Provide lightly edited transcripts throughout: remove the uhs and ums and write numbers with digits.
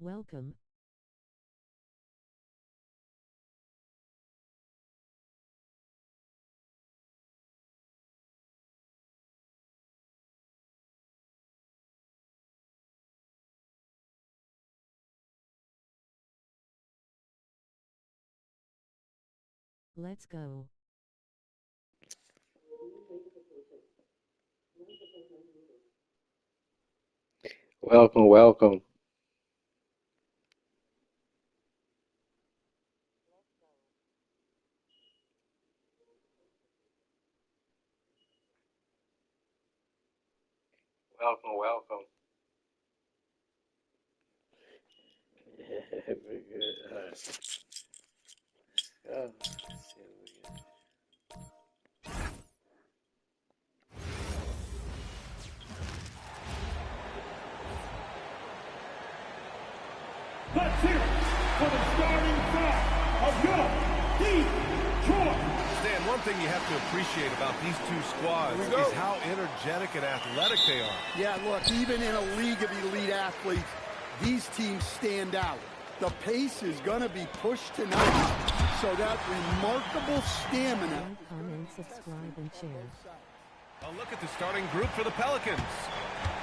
Welcome. Let's go. Welcome, welcome. Welcome, welcome. Very good. All right. Let's see what we got. Let's hear it for the starting five of your Detroit. Stan, one thing you have to appreciate about these two squads is how energetic and athletic they are. Yeah, look, even in a league of elite athletes, these teams stand out. The pace is going to be pushed tonight, so that remarkable stamina. Like, comment, subscribe, and share. A look at the starting group for the Pelicans.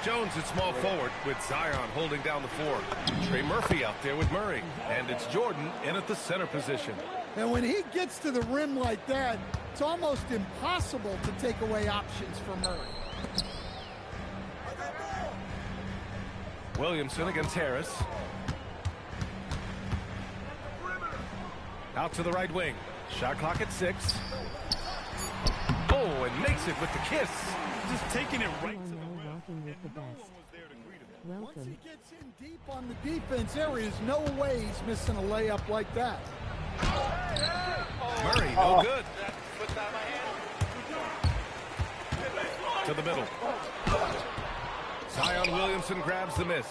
Jones at small forward with Zion holding down the floor. Trey Murphy out there with Murray. And it's Jordan in at the center position. And when he gets to the rim like that, it's almost impossible to take away options from Murray. Williamson against Harris. Out to the right wing. Shot clock at 6. Oh, and makes it with the kiss. Just taking it right You to are the now rim. rocking with the No one best. was there to greet him. Once he Welcome. gets in deep on the defense, there is no way he's missing a layup like that. Murray, no good. To the middle. Zion Williamson grabs the miss.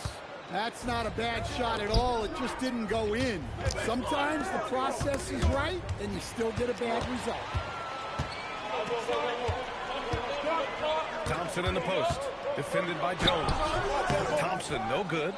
That's not a bad shot at all. It just didn't go in. Sometimes the process is right, and you still get a bad result. Thompson in the post. Defended by Jones. Thompson, no good.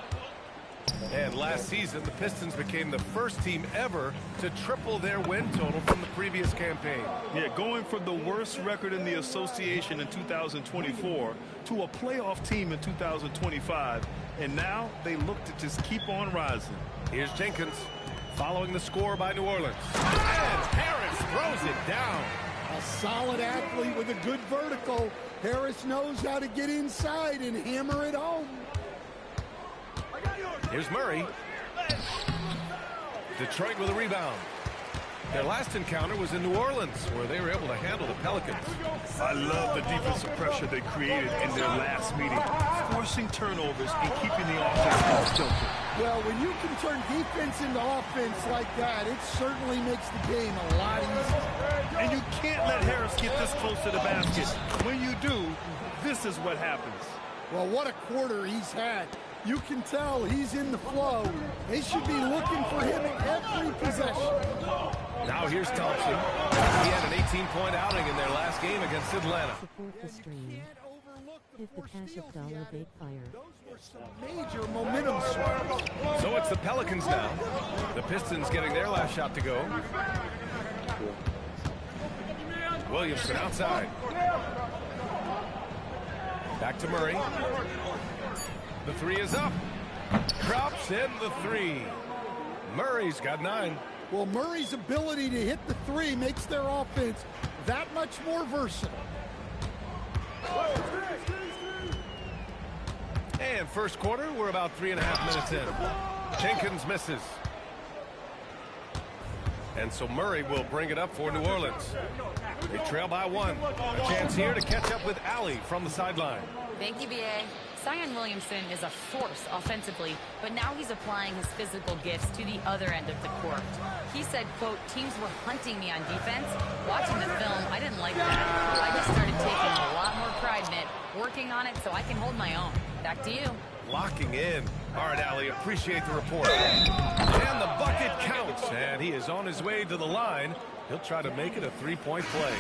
And last season, the Pistons became the first team ever to triple their win total from the previous campaign. Yeah, going from the worst record in the association in 2024 to a playoff team in 2025. And now they look to just keep on rising. Here's Jenkins following the score by New Orleans. And Harris throws it down. A solid athlete with a good vertical. Harris knows how to get inside and hammer it home. Here's Murray. Detroit with a rebound. Their last encounter was in New Orleans, where they were able to handle the Pelicans. I love the defensive pressure they created in their last meeting, forcing turnovers and keeping the offense tilted. Well, when you can turn defense into offense like that, it certainly makes the game a lot easier. And you can't let Harris get this close to the basket. When you do, this is what happens. Well, what a quarter he's had. You can tell he's in the flow. They should be looking for him every possession. Now here's Thompson. He had an 18-point outing in their last game against Atlanta. Support the stream. Hit the cash of dollar bait fire. Those were some major momentum swings. So it's the Pelicans now. The Pistons getting their last shot to go. Williamson outside. Back to Murray. The three is up. Drops in the three. Murray's got 9. Well, Murray's ability to hit the three makes their offense that much more versatile. And first quarter, we're about 3.5 minutes in. Jenkins misses. And so Murray will bring it up for New Orleans. They trail by 1. A chance here to catch up with Allie from the sideline. Thank you, B.A. Zion Williamson is a force offensively, but now he's applying his physical gifts to the other end of the court. He said, quote, teams were hunting me on defense. Watching the film, I didn't like that. I just started taking a lot more pride in it, working on it so I can hold my own. Back to you. Locking in. All right, Allie, appreciate the report. And the bucket counts, and he is on his way to the line. He'll try to make it a 3-point play.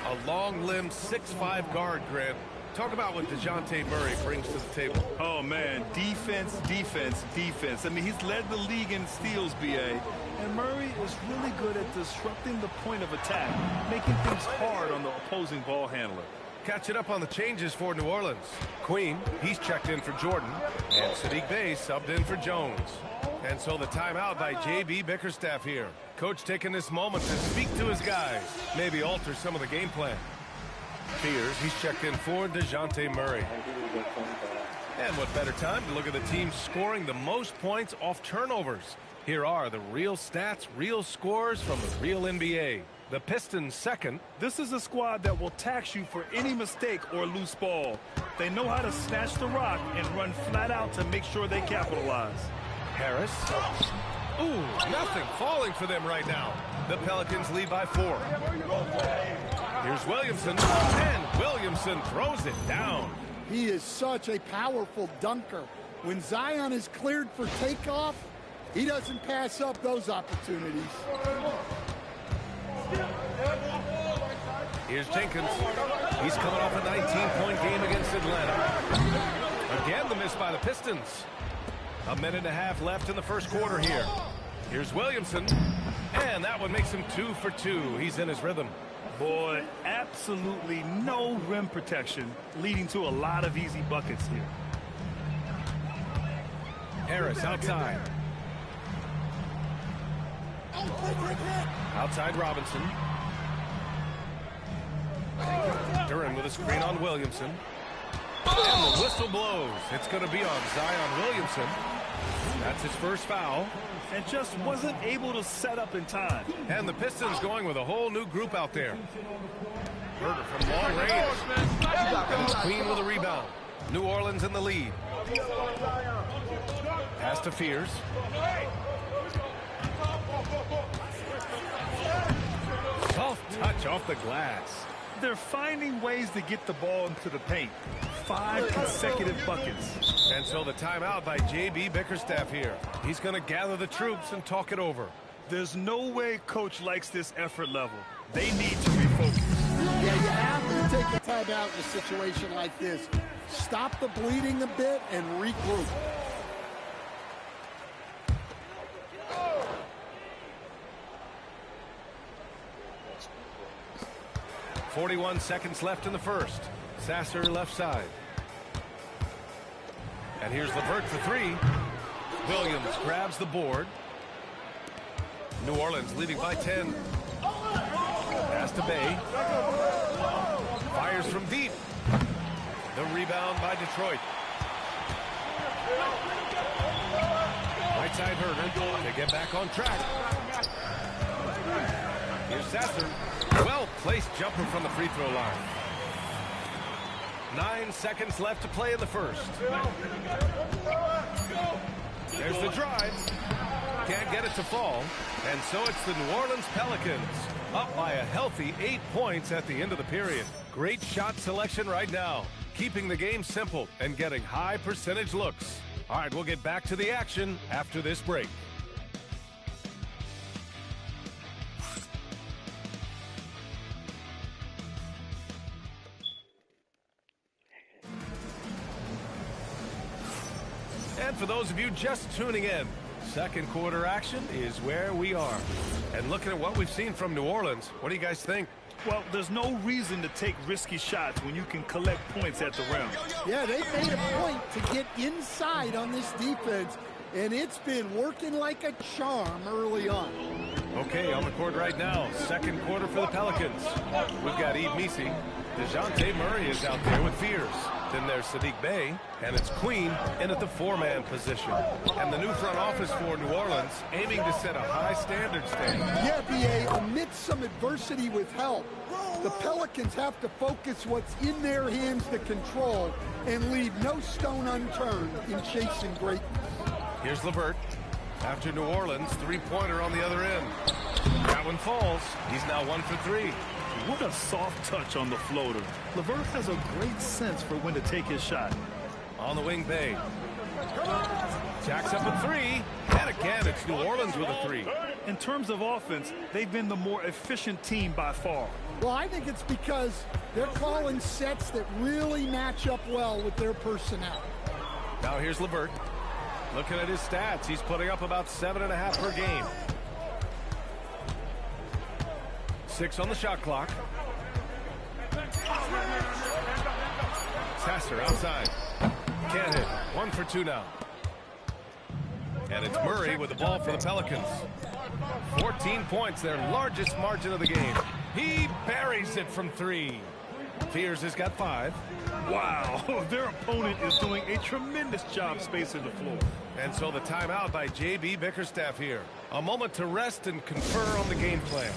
A long-limbed 6'5" guard, Grant. talk about what DeJounte Murray brings to the table. Oh, man, defense, defense, defense. I mean, he's led the league in steals, B.A., and Murray is really good at disrupting the point of attack, making things hard on the opposing ball handler. Catching up on the changes for New Orleans. Queen, he's checked in for Jordan, and Saddiq Bey subbed in for Jones. And so the timeout by J.B. Bickerstaff here. Coach taking this moment to speak to his guys, maybe alter some of the game plan. Fears, he's checked in for DeJounte Murray. And what better time to look at the team scoring the most points off turnovers. Here are the real stats, real scores from the real NBA. The Pistons second. This is a squad that will tax you for any mistake or loose ball. They know how to snatch the rock and run flat out to make sure they capitalize. Harris. Ooh, nothing falling for them right now. The Pelicans lead by 4. Here's Williamson, and Williamson throws it down. He is such a powerful dunker. When Zion is cleared for takeoff, he doesn't pass up those opportunities. Here's Jenkins. He's coming off a 19-point game against Atlanta. Again, the miss by the Pistons. A minute and a half left in the first quarter here. Here's Williamson, and that one makes him 2 for 2. He's in his rhythm. Boy, absolutely no rim protection, leading to a lot of easy buckets here. Harris outside. Outside Robinson. Duran with a screen on Williamson. And the whistle blows. It's going to be on Zion Williamson. That's his first foul. And just wasn't able to set up in time. And the Pistons going with a whole new group out there. Herter from long range. Queen with a rebound. New Orleans in the lead. Pass to Fears. Soft touch off the glass. They're finding ways to get the ball into the paint. 5 consecutive buckets. And so the timeout by J.B. Bickerstaff here. He's going to gather the troops and talk it over. There's no way coach likes this effort level. They need to refocus. Yeah, you have to take a timeout in a situation like this. Stop the bleeding a bit and regroup. .41 seconds left in the first. Sasser left side. And here's LeVert for 3. Williams grabs the board. New Orleans leading by 10. Pass to Bey. Fires from deep. The rebound by Detroit. Right side Herter to get back on track. Here's Sasser. Well-placed jumper from the free throw line. 9 seconds left to play in the first. There's the drive. Can't get it to fall. And so it's the New Orleans Pelicans up by a healthy 8 points at the end of the period. Great shot selection right now. Keeping the game simple and getting high percentage looks. All right, we'll get back to the action after this break. And for those of you just tuning in, second quarter action is where we are. And looking at what we've seen from New Orleans, what do you guys think? Well, there's no reason to take risky shots when you can collect points at the rim. Yeah, they made a point to get inside on this defense, and it's been working like a charm early on. Okay, on the court right now, second quarter for the Pelicans. We've got Yves Missi. DeJounte Murray is out there with Fears. Then there's Saddiq Bey, and it's Queen in at the 4-man position. And the new front office for New Orleans aiming to set a high standard today. Yeah, B.A., amidst some adversity with help, the Pelicans have to focus what's in their hands to control and leave no stone unturned in chasing greatness. Here's LeVert. After New Orleans, three-pointer on the other end. That one falls. He's now 1 for 3. What a soft touch on the floater. LeVert has a great sense for when to take his shot. On the wing, Bey. Jacks up a 3, And again, it's New Orleans with a three. In terms of offense, they've been the more efficient team by far. Well, I think it's because they're calling sets that really match up well with their personnel. Now here's LeVert. Looking at his stats, he's putting up about 7.5 per game. 6 on the shot clock. Sasser outside. Can't hit. 1 for 2 now. And it's Murray with the ball for the Pelicans. 14 points, their largest margin of the game. He buries it from 3. Fears has got 5. Wow, their opponent is doing a tremendous job spacing the floor. And so the timeout by J.B. Bickerstaff here. A moment to rest and confer on the game plan.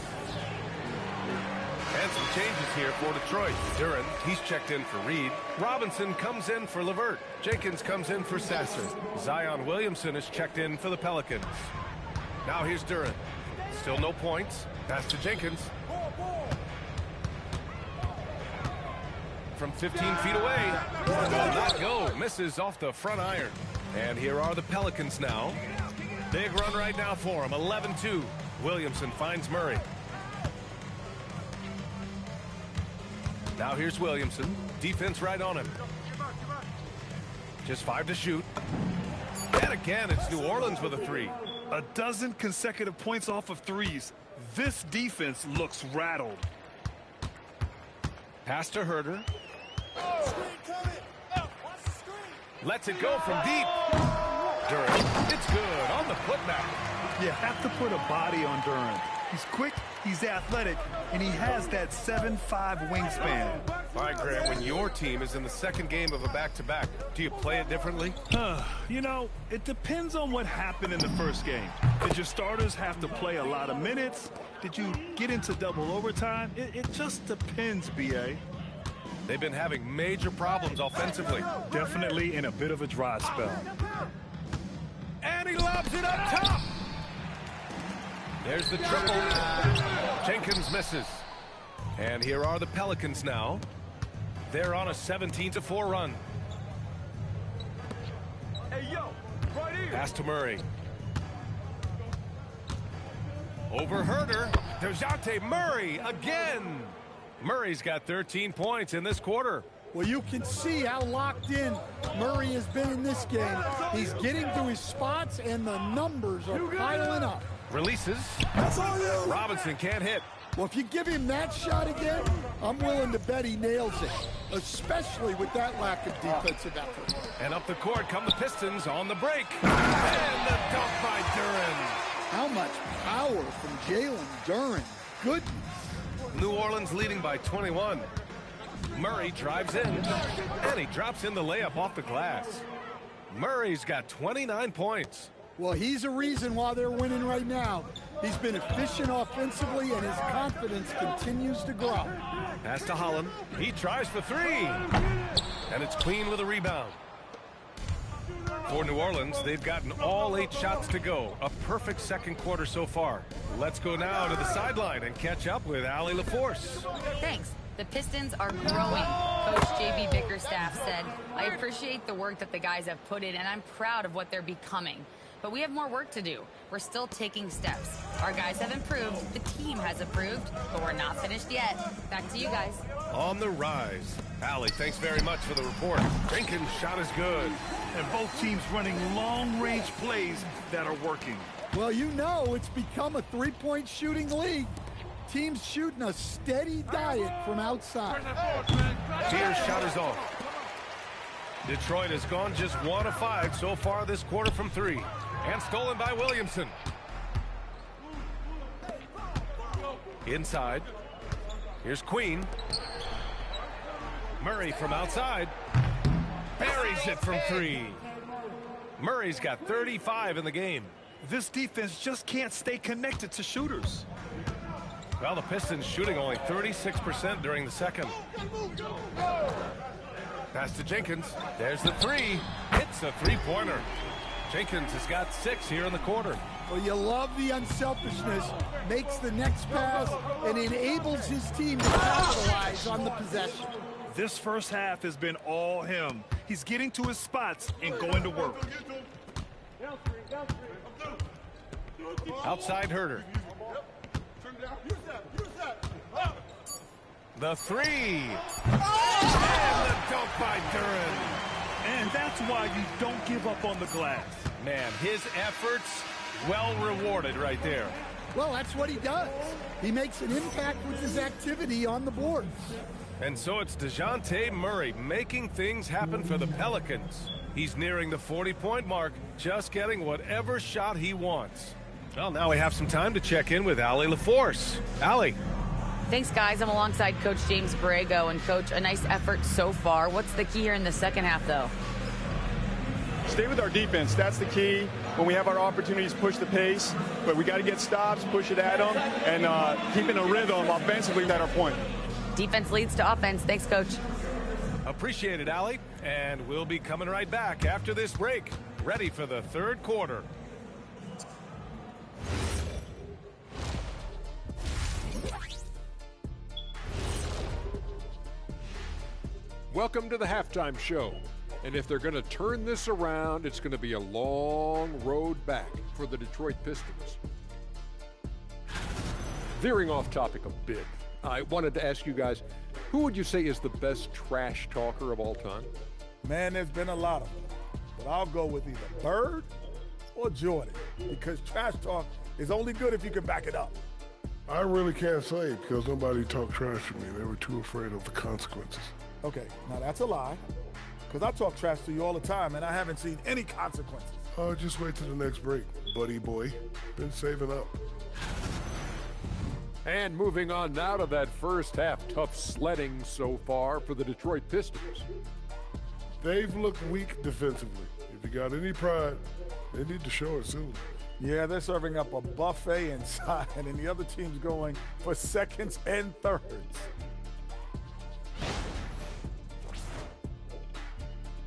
And some changes here for Detroit. Duren, he's checked in for Reed. Robinson comes in for LeVert. Jenkins comes in for Sasser. Zion Williamson is checked in for the Pelicans. Now here's Duren. Still no points. Pass to Jenkins. From 15 feet away. Will not go. Misses off the front iron. And here are the Pelicans now. Big run right now for him. 11-2. Williamson finds Murray. Now here's Williamson. Defense right on him. Just 5 to shoot. And again, it's New Orleans with a 3. A dozen consecutive points off of threes. This defense looks rattled. Pass to Herter. Lets it go from deep. Duren. It's good on the putback. You have to put a body on Duren. He's quick, he's athletic, and he has that 7'5" wingspan. All right, Grant, when your team is in the second game of a back-to-back, do you play it differently? You know, it depends on what happened in the first game. Did your starters have to play a lot of minutes? Did you get into double overtime? It just depends, B.A. They've been having major problems offensively. Definitely in a bit of a dry spell. And he lobs it up top. There's the triple. Jenkins misses. And here are the Pelicans now. They're on a 17-4 run. Hey, yo, right here. Pass to Murray. Over Herter. DeJounte Murray again. Murray's got 13 points in this quarter. Well, you can see how locked in Murray has been in this game. He's getting to his spots, and the numbers are piling up. Releases. Robinson can't hit. Well, if you give him that shot again, I'm willing to bet he nails it, especially with that lack of defensive effort. And up the court come the Pistons on the break. And the dunk by Duren. How much power from Jalen Duren. Goodness. New Orleans leading by 21. Murray drives in, and he drops in the layup off the glass. Murray's got 29 points. Well, he's a reason why they're winning right now. He's been efficient offensively, and his confidence continues to grow. Pass to Holland. He tries for 3. And it's clean with a rebound. For New Orleans, they've gotten all 8 shots to go. A perfect second quarter so far. Let's go now to the sideline and catch up with Allie LaForce. Thanks. The Pistons are growing, Coach J.B. Bickerstaff said. I appreciate the work that the guys have put in, and I'm proud of what they're becoming. But we have more work to do. We're still taking steps. Our guys have improved. The team has improved, but we're not finished yet. Back to you guys. On the rise. Allie, thanks very much for the report. Jenkins' shot is good. And both teams running long-range plays that are working. Well, you know it's become a three-point shooting league. Teams shooting a steady diet from outside. Fears shot is off. Detroit has gone just 1 of 5 so far this quarter from 3. And stolen by Williamson. Inside. Here's Queen. Murray from outside. Buries it from 3. Murray's got 35 in the game. This defense just can't stay connected to shooters. Well, the Pistons shooting only 36% during the second. Pass to Jenkins. There's the 3. Hits a 3-pointer. Jenkins has got 6 here in the quarter. Well, you love the unselfishness. Makes the next pass and enables his team to capitalize on the possession. This first half has been all him. He's getting to his spots and going to work. Outside Herter. The three. And the dunk by Duren. And that's why you don't give up on the glass. Man, his efforts well rewarded right there. Well, that's what he does. He makes an impact with his activity on the boards. And so it's DeJounte Murray making things happen for the Pelicans. He's nearing the 40-point mark, just getting whatever shot he wants. Well, now we have some time to check in with Allie LaForce. Allie. Thanks, guys. I'm alongside Coach James Borrego. And, Coach, a nice effort so far. What's the key here in the second half, though? Stay with our defense. That's the key. When we have our opportunities, push the pace. But we got to get stops, push it at them, and keeping a rhythm offensively at our point. Defense leads to offense. Thanks, Coach. Appreciate it, Allie. And we'll be coming right back after this break. Ready for the third quarter. Welcome to the halftime show. And if they're going to turn this around, it's going to be a long road back for the Detroit Pistons. Veering off topic a bit, I wanted to ask you guys, who would you say is the best trash talker of all time? Man, there's been a lot of them. But I'll go with either Bird or Jordan, because trash talk is only good if you can back it up. I really can't say because nobody talked trash to me. They were too afraid of the consequences. Okay, now that's a lie, because I talk trash to you all the time, and I haven't seen any consequences. Oh, just wait till the next break, buddy boy. Been saving up. And moving on now to that first half, tough sledding so far for the Detroit Pistons. They've looked weak defensively. If you got any pride, they need to show it soon. Yeah, they're serving up a buffet inside, and the other team's going for seconds and thirds.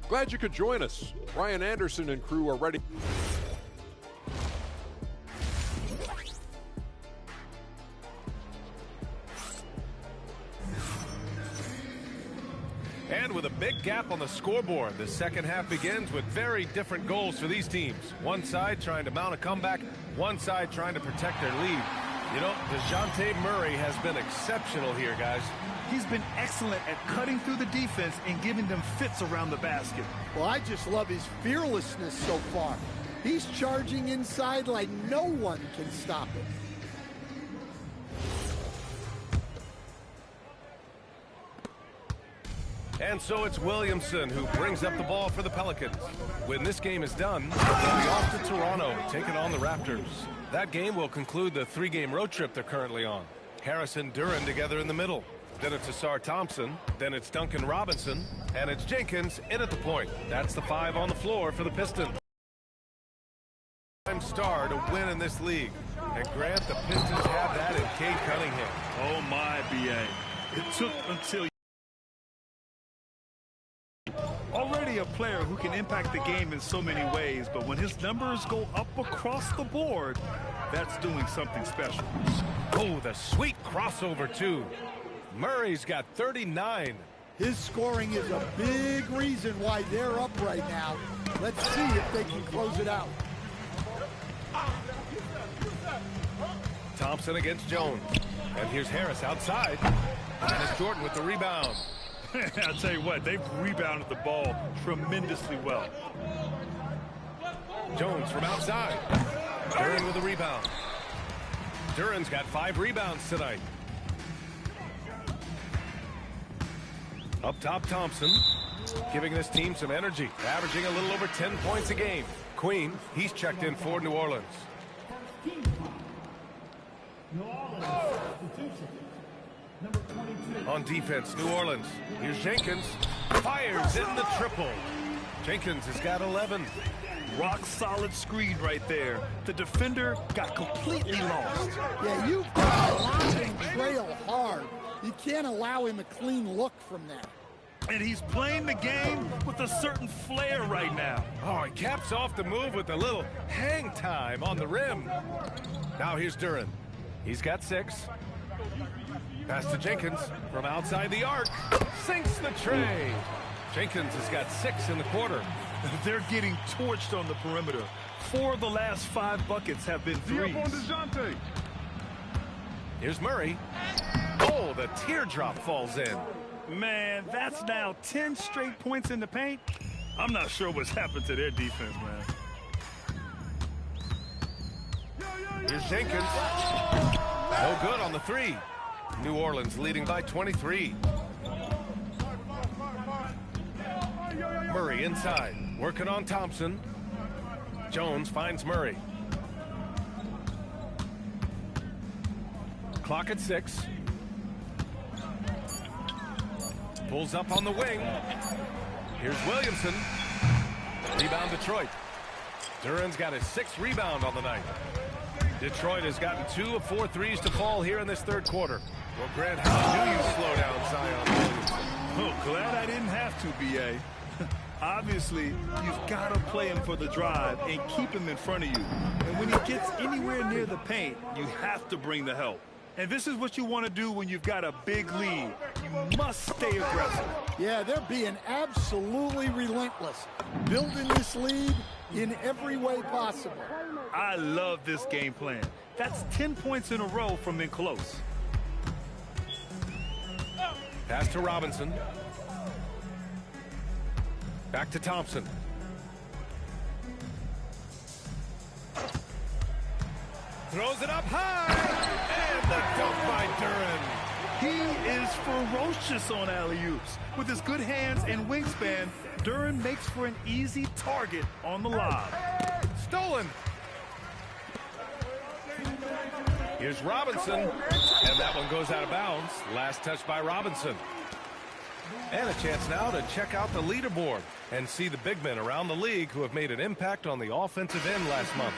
Glad you could join us. Ryan Anderson and crew are ready. And with a big gap on the scoreboard, the second half begins with very different goals for these teams. One side trying to mount a comeback, one side trying to protect their lead. You know, DeJounte Murray has been exceptional here, guys. He's been excellent at cutting through the defense and giving them fits around the basket. Well, I just love his fearlessness so far. He's charging inside like no one can stop him. And so it's Williamson who brings up the ball for the Pelicans. When this game is done, they'll be off to Toronto, taking on the Raptors. That game will conclude the three-game road trip they're currently on. Harris and Duren together in the middle. Then it's Ausar Thompson. Then it's Duncan Robinson. And it's Jenkins in at the point. That's the five on the floor for the Pistons. Star to win in this league. And Grant, the Pistons have that in Cade Cunningham. Oh, my, B.A. It took until already a player who can impact the game in so many ways, but when his numbers go up across the board, that's doing something special. Oh, the sweet crossover, too. Murray's got 39. His scoring is a big reason why they're up right now. Let's see if they can close it out. Thompson against Jones. And here's Harris outside. And it's Jordan with the rebound. I'll tell you what, they've rebounded the ball tremendously well. Jones from outside. Duren with the rebound. Duren's got 5 rebounds tonight. Up top, Thompson, giving this team some energy, averaging a little over 10 points a game. Queen, he's checked in for New Orleans. On defense, New Orleans. Here's Jenkins. Fires in the triple. Jenkins has got 11. Rock solid screen right there. The defender got completely lost. Yeah, you've got to allow him to trail hard. You can't allow him a clean look from there. And he's playing the game with a certain flair right now. Oh, he caps off the move with a little hang time on the rim. Now here's Duren. He's got 6. Pass to Jenkins from outside the arc. Sinks the tray. Jenkins has got 6 in the quarter. They're getting torched on the perimeter. 4 of the last 5 buckets have been threes. Here's Murray. Oh, the teardrop falls in. Man, that's now 10 straight points in the paint. I'm not sure what's happened to their defense, man. Here's Jenkins. No good on the 3. New Orleans leading by 23. Murray inside, working on Thompson. Jones finds Murray. Clock at 6. Pulls up on the wing. Here's Williamson. Rebound Detroit. Duran's got his 6th rebound on the night. Detroit has gotten 2 of 4 threes to fall here in this 3rd quarter. Well, Grant, how do you slow down Zion Williamson? Oh, glad I didn't have to, B.A. Obviously, you've got to play him for the drive and keep him in front of you. And when he gets anywhere near the paint, you have to bring the help. And this is what you want to do when you've got a big lead. You must stay aggressive. Yeah, they're being absolutely relentless, building this lead in every way possible. I love this game plan. That's 10 points in a row from in close. Pass to Robinson. Back to Thompson. Throws it up high. And the dunk by Duran. He is ferocious on alley-oops. With his good hands and wingspan, Duran makes for an easy target on the lob. Stolen. Here's Robinson. And that one goes out of bounds. Last touch by Robinson. And a chance now to check out the leaderboard and see the big men around the league who have made an impact on the offensive end last month.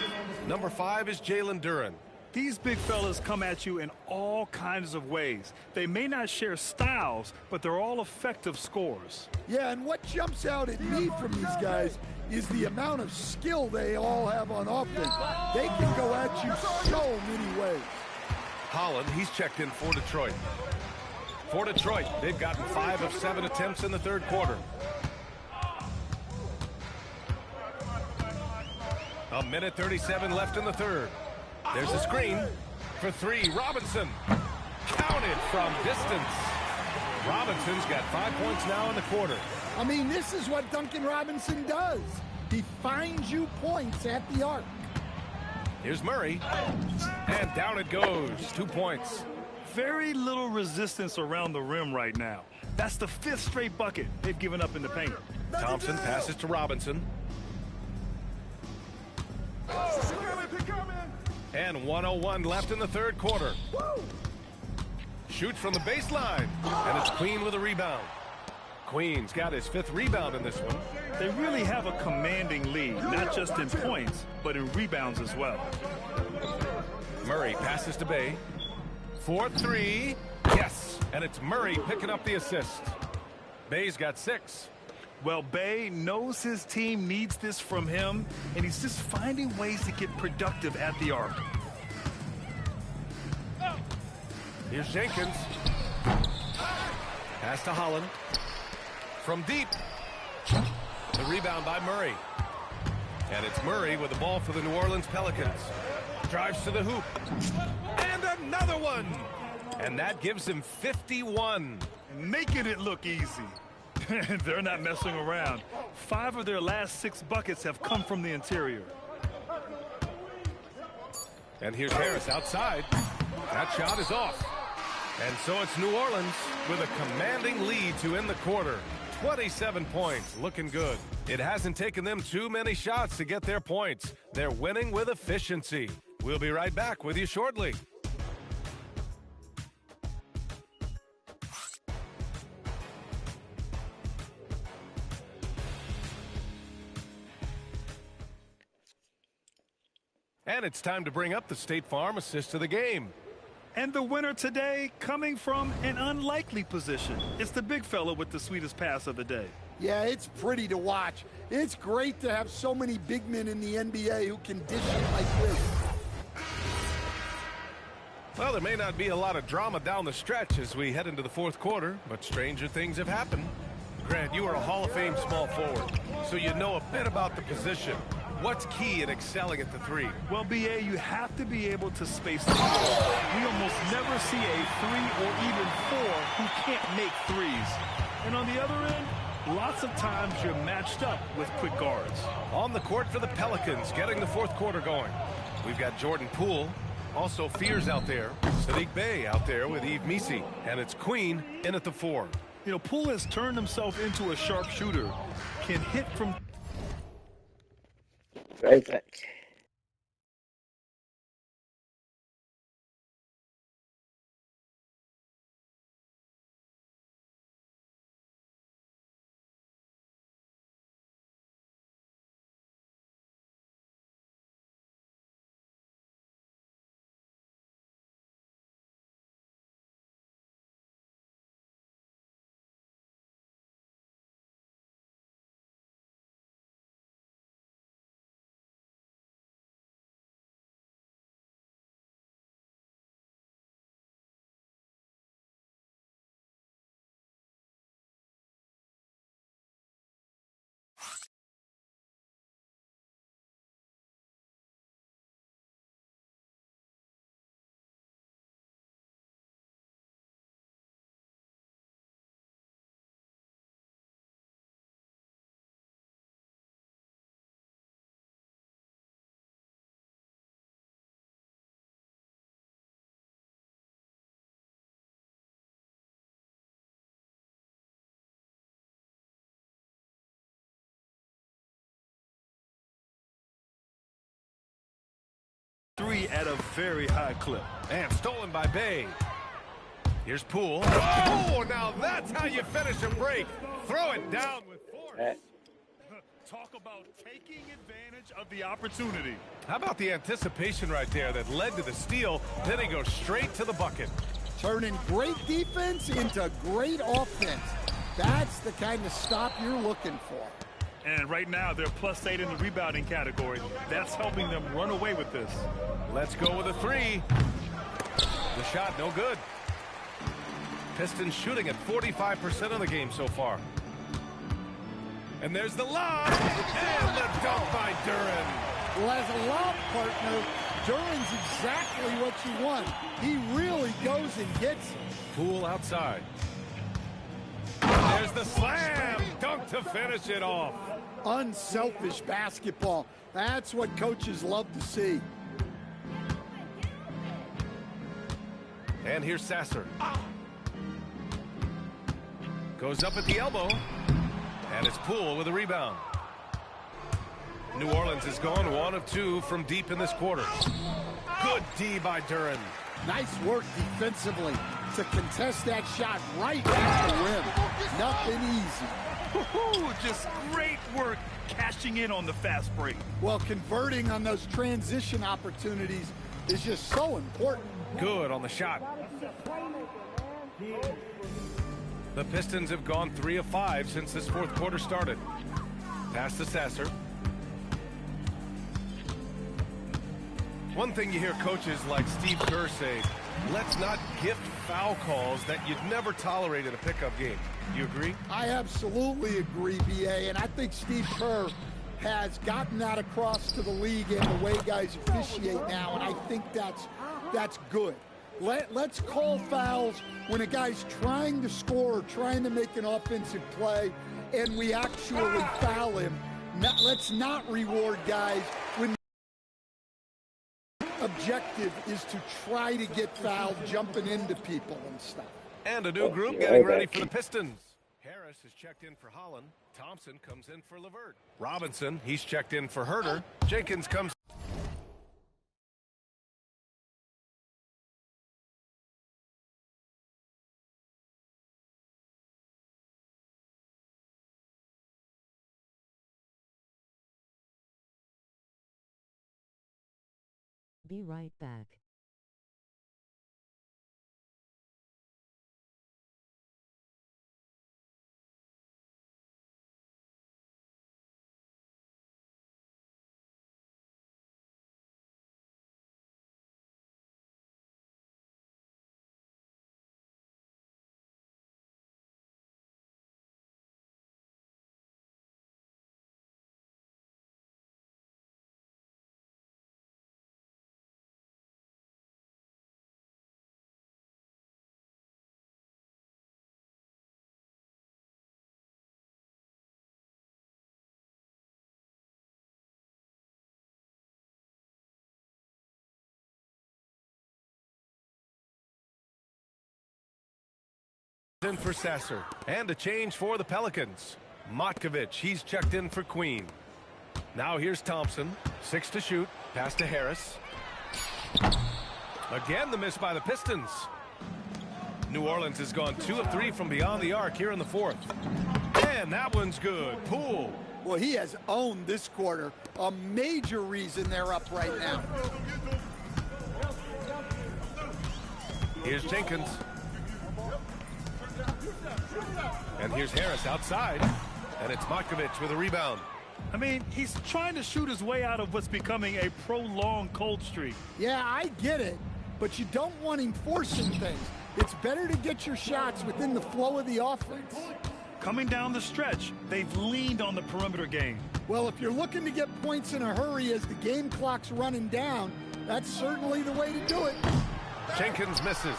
Number 5 is Jalen Duran. These big fellas come at you in all kinds of ways. They may not share styles, but they're all effective scorers. Yeah, and what jumps out at me from these guys is the amount of skill they all have on offense. They can go at you so many ways. Holland, he's checked in for Detroit. For Detroit, they've gotten 5 of 7 attempts in the 3rd quarter. A minute 37 left in the 3rd. There's a screen for 3. Robinson. Counted from distance. Robinson's got 5 points now in the quarter. I mean, this is what Duncan Robinson does. He finds you points at the arc. Here's Murray. And down it goes. 2 points. Very little resistance around the rim right now. That's the 5th straight bucket they've given up in the paint. Thompson passes to Robinson. And 1:01 left in the 3rd quarter. Shoots from the baseline. And it's Queen with a rebound. Queen's got his 5th rebound in this one. They really have a commanding lead, not just in points, but in rebounds as well. Murray passes to Bay. 4-3. Yes. And it's Murray picking up the assist. Bay's got 6. Well, Bay knows his team needs this from him, and he's just finding ways to get productive at the arc. Here's Jenkins. Pass to Holland. From deep. The rebound by Murray. And it's Murray with the ball for the New Orleans Pelicans. Drives to the hoop. And another one. And that gives him 51. Making it look easy. They're not messing around. 5 of their last 6 buckets have come from the interior. And here's Harris outside. That shot is off. And so it's New Orleans with a commanding lead to end the quarter. 27 points, looking good. It hasn't taken them too many shots to get their points. They're winning with efficiency. We'll be right back with you shortly. And it's time to bring up the State Farm assist of the game. And the winner today coming from an unlikely position. It's the big fella with the sweetest pass of the day. Yeah, it's pretty to watch. It's great to have so many big men in the NBA who can dish it like this. Well, there may not be a lot of drama down the stretch as we head into the 4th quarter, but stranger things have happened. Grant, you are a Hall of Fame small forward, so you know a bit about the position. What's key in excelling at the three? Well, BA, you have to be able to space the floor. We almost never see a 3 or even 4 who can't make threes. And on the other end, lots of times you're matched up with quick guards. On the court for the Pelicans, getting the fourth quarter going. We've got Jordan Poole, also Fears out there, Sadiq Bey out there with Yves Missi, and it's Queen in at the 4. You know, Poole has turned himself into a sharp shooter. Can hit from... Right back. Three at a very high clip. And stolen by Bey. Here's Poole. Oh, now that's how you finish a break. Throw it down with force. Talk about taking advantage of the opportunity. How about the anticipation right there that led to the steal? Then he goes straight to the bucket. Turning great defense into great offense. That's the kind of stop you're looking for. And right now, they're +8 in the rebounding category. That's helping them run away with this. Let's go with a 3. The shot, no good. Pistons shooting at 45% of the game so far. And there's the lob. And the dunk by Duren. Well, as a lob partner, Duren's exactly what you want. He really goes and gets it. Poole outside. There's the slam. Dunk to finish it off. Unselfish basketball. That's what coaches love to see. And here's Sasser. Goes up at the elbow. And it's Poole with a rebound. New Orleans has gone 1 of 2 from deep in this quarter. Good D by Duren. Nice work defensively to contest that shot right at the rim. Nothing easy. Just great work cashing in on the fast break. Well, converting on those transition opportunities is just so important. Good on the shot. The Pistons have gone 3 of 5 since this fourth quarter started. Pass to Sasser. One thing you hear coaches like Steve Kerr say, let's not gift foul calls that you'd never tolerate in a pickup game. You agree? I absolutely agree, BA, and I think Steve Kerr has gotten that across to the league and the way guys officiate now, and I think that's good. Let's call fouls when a guy's trying to score or trying to make an offensive play and we actually foul him. Let's not reward guys when the objective is to try to get fouled, jumping into people and stuff. And a new group getting ready for the Pistons. Harris has checked in for Holland. Thompson comes in for LeVert. Robinson, he's checked in for Herter. Jenkins comes Be right back. In for Sasser. And a change for the Pelicans. Matkovic, he's checked in for Queen. Now here's Thompson. 6 to shoot. Pass to Harris. Again, the miss by the Pistons. New Orleans has gone 2 of 3 from beyond the arc here in the fourth. And that one's good. Poole. Well, he has owned this quarter. A major reason they're up right now. Here's Jenkins. And here's Harris outside. And it's Matkovic with a rebound. I mean, he's trying to shoot his way out of what's becoming a prolonged cold streak. Yeah, I get it, but you don't want him forcing things. It's better to get your shots within the flow of the offense. Coming down the stretch, they've leaned on the perimeter game. Well, if you're looking to get points in a hurry as the game clock's running down, that's certainly the way to do it. Jenkins misses.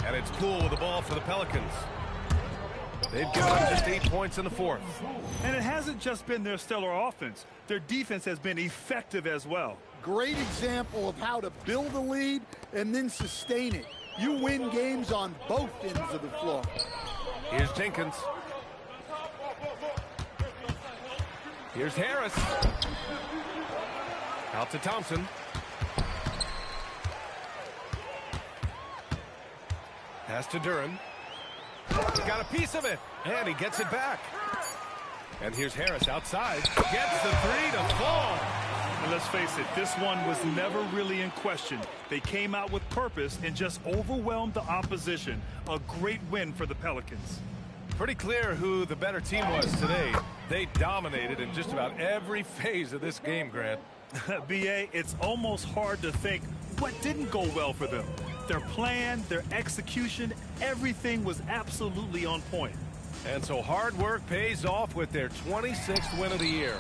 And it's Poole with the ball for the Pelicans. They've given up just 8 points in the fourth. And it hasn't just been their stellar offense. Their defense has been effective as well. Great example of how to build a lead and then sustain it. You win games on both ends of the floor. Here's Jenkins. Here's Harris. Out to Thompson. Pass to Duren. Got a piece of it, and he gets it back. And here's Harris outside. Gets the 3 to fall. And let's face it, this one was never really in question. They came out with purpose and just overwhelmed the opposition. A great win for the Pelicans. Pretty clear who the better team was today. They dominated in just about every phase of this game, Grant. B.A., it's almost hard to think what didn't go well for them. Their plan, their execution, everything was absolutely on point. And so hard work pays off with their 26th win of the year.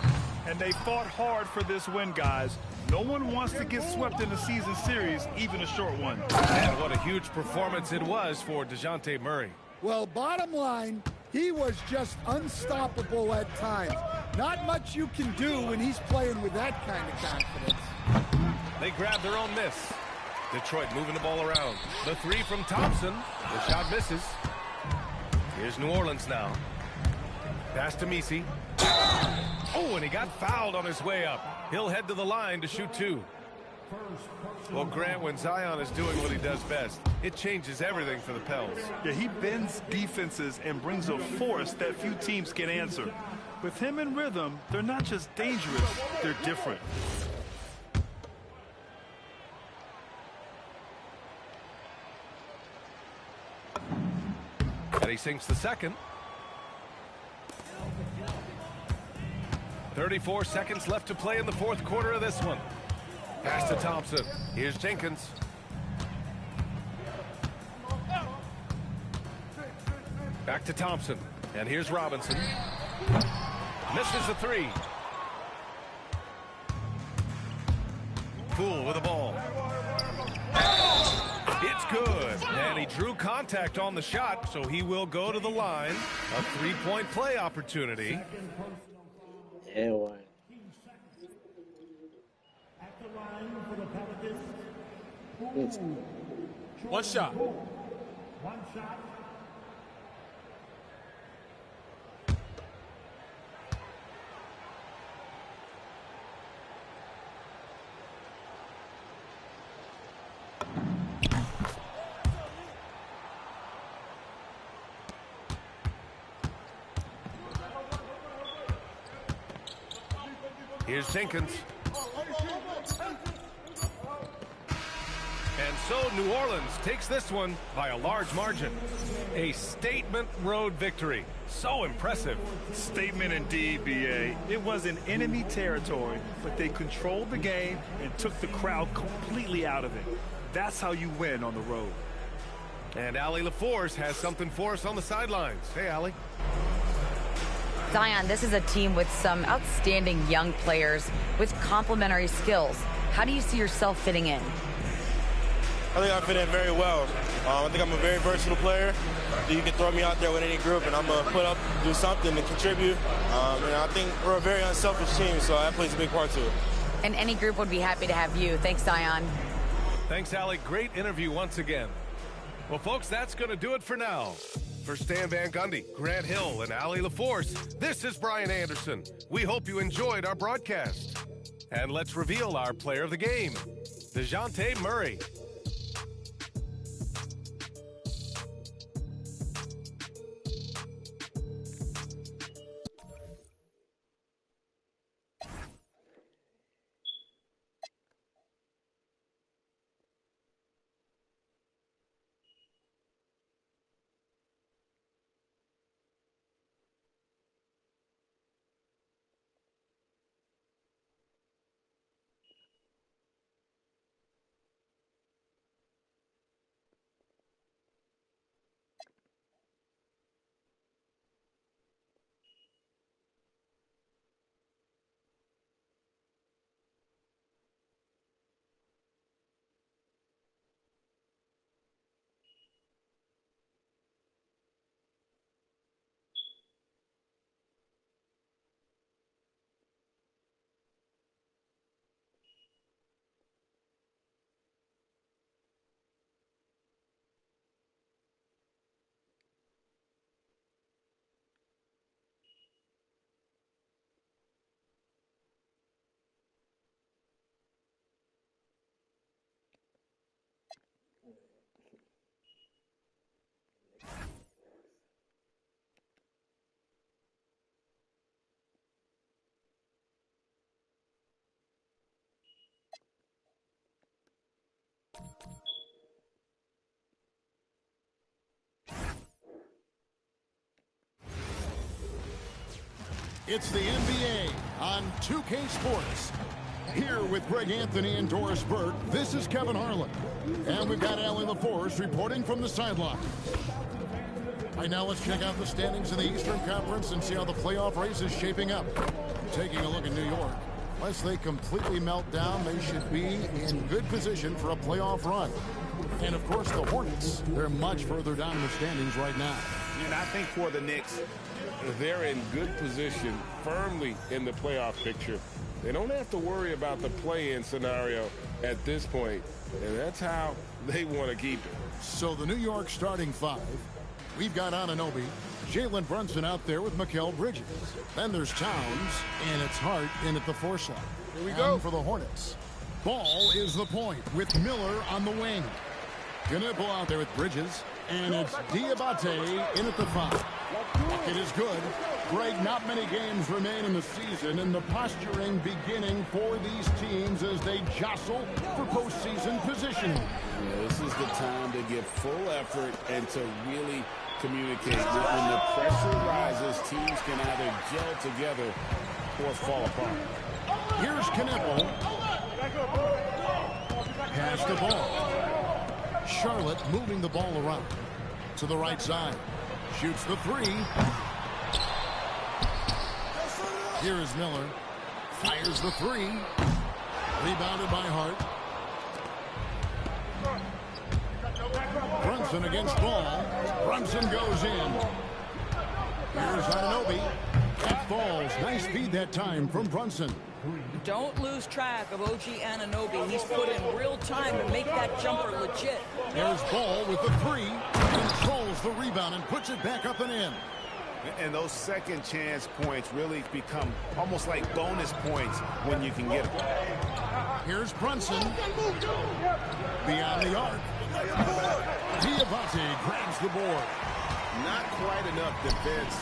And they fought hard for this win, guys. No one wants to get swept in a season series, even a short one. And what a huge performance it was for DeJounte Murray. Well, bottom line, he was just unstoppable at times. Not much you can do when he's playing with that kind of confidence. They grabbed their own miss. Detroit moving the ball around. The 3 from Thompson. The shot misses. Here's New Orleans now. Pass to Messi. Oh, and he got fouled on his way up. He'll head to the line to shoot 2. Well, Grant, when Zion is doing what he does best, it changes everything for the Pels. Yeah, he bends defenses and brings a force that few teams can answer. With him in rhythm, they're not just dangerous, they're different. And he sinks the second. 34 seconds left to play in the fourth quarter of this one. Pass to Thompson. Here's Jenkins. Back to Thompson. And here's Robinson. Misses the 3. Poole with the ball. It's good. And he drew contact on the shot, so he will go to the line. A 3-point play opportunity. And one. It's One shot. Here's Jenkins. And so New Orleans takes this one by a large margin. A statement road victory. So impressive. Statement indeed, B.A. It was in enemy territory, but they controlled the game and took the crowd completely out of it. That's how you win on the road. And Allie LaForce has something for us on the sidelines. Hey, Allie. Zion, this is a team with some outstanding young players with complementary skills. How do you see yourself fitting in? I think I fit in very well. I think I'm a very versatile player. You can throw me out there with any group, and I'm going to put up, do something to contribute. And I think we're a very unselfish team, so that plays a big part to it. And any group would be happy to have you. Thanks, Zion. Thanks, Allie. Great interview once again. Well, folks, that's going to do it for now. For Stan Van Gundy, Grant Hill, and Allie LaForce, this is Brian Anderson. We hope you enjoyed our broadcast. And let's reveal our player of the game, DeJounte Murray. It's the NBA on 2K Sports. Here with Greg Anthony and Doris Burke, this is Kevin Harlan. And we've got Allie LaForce reporting from the sideline. Right now, let's check out the standings in the Eastern Conference and see how the playoff race is shaping up. Taking a look at New York. Unless they completely melt down, they should be in good position for a playoff run. And, of course, the Hornets. They're much further down in the standings right now. And I think for the Knicks, they're in good position, firmly in the playoff picture. They don't have to worry about the play-in scenario at this point, and that's how they want to keep it. So the New York starting five, we've got Anunoby, Jalen Brunson out there with Mikal Bridges. Then there's Towns, and it's Hart in at the 4 slot. Here we go for the Hornets. Ball is the point with Miller on the wing. Knipple out there with Bridges, and it's Diabate in at the 5. Bucket is good. Greg, not many games remain in the season, and the posturing beginning for these teams as they jostle for postseason positioning. Yeah, this is the time to give full effort and to really communicate. When the pressure rises, teams can either gel together or fall apart. Here's Knipple. Pass the ball. Charlotte moving the ball around to the right side. Shoots the 3. Here is Miller. Fires the 3. Rebounded by Hart. Brunson against Ball. Brunson goes in. Here's Anunoby. That falls. Nice feed that time from Brunson. Don't lose track of OG Anunoby. He's put in real time to make that jumper legit. There's Ball with the 3. Controls the rebound and puts it back up and in. And those second chance points really become almost like bonus points when you can get them. Here's Brunson. Beyond the arc. Diabate grabs the board. Not quite enough defense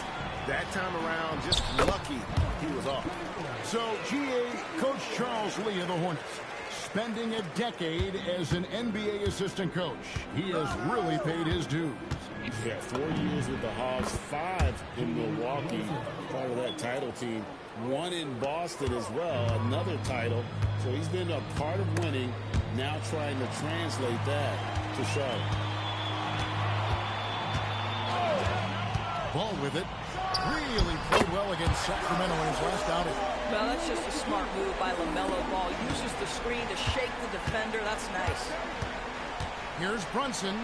that time around. Just lucky he was off. So, GA Coach Charles Lee of the Hornets, spending a decade as an NBA assistant coach. He has really paid his dues. Yeah, 4 years with the Hawks, 5 in Milwaukee, part of that title team. 1 in Boston as well, another title. So he's been a part of winning, now trying to translate that to Charlotte. Ball with it. Really played well against Sacramento in his last outing. Well, that's just a smart move by LaMelo Ball. Uses the screen to shake the defender. That's nice. Here's Brunson.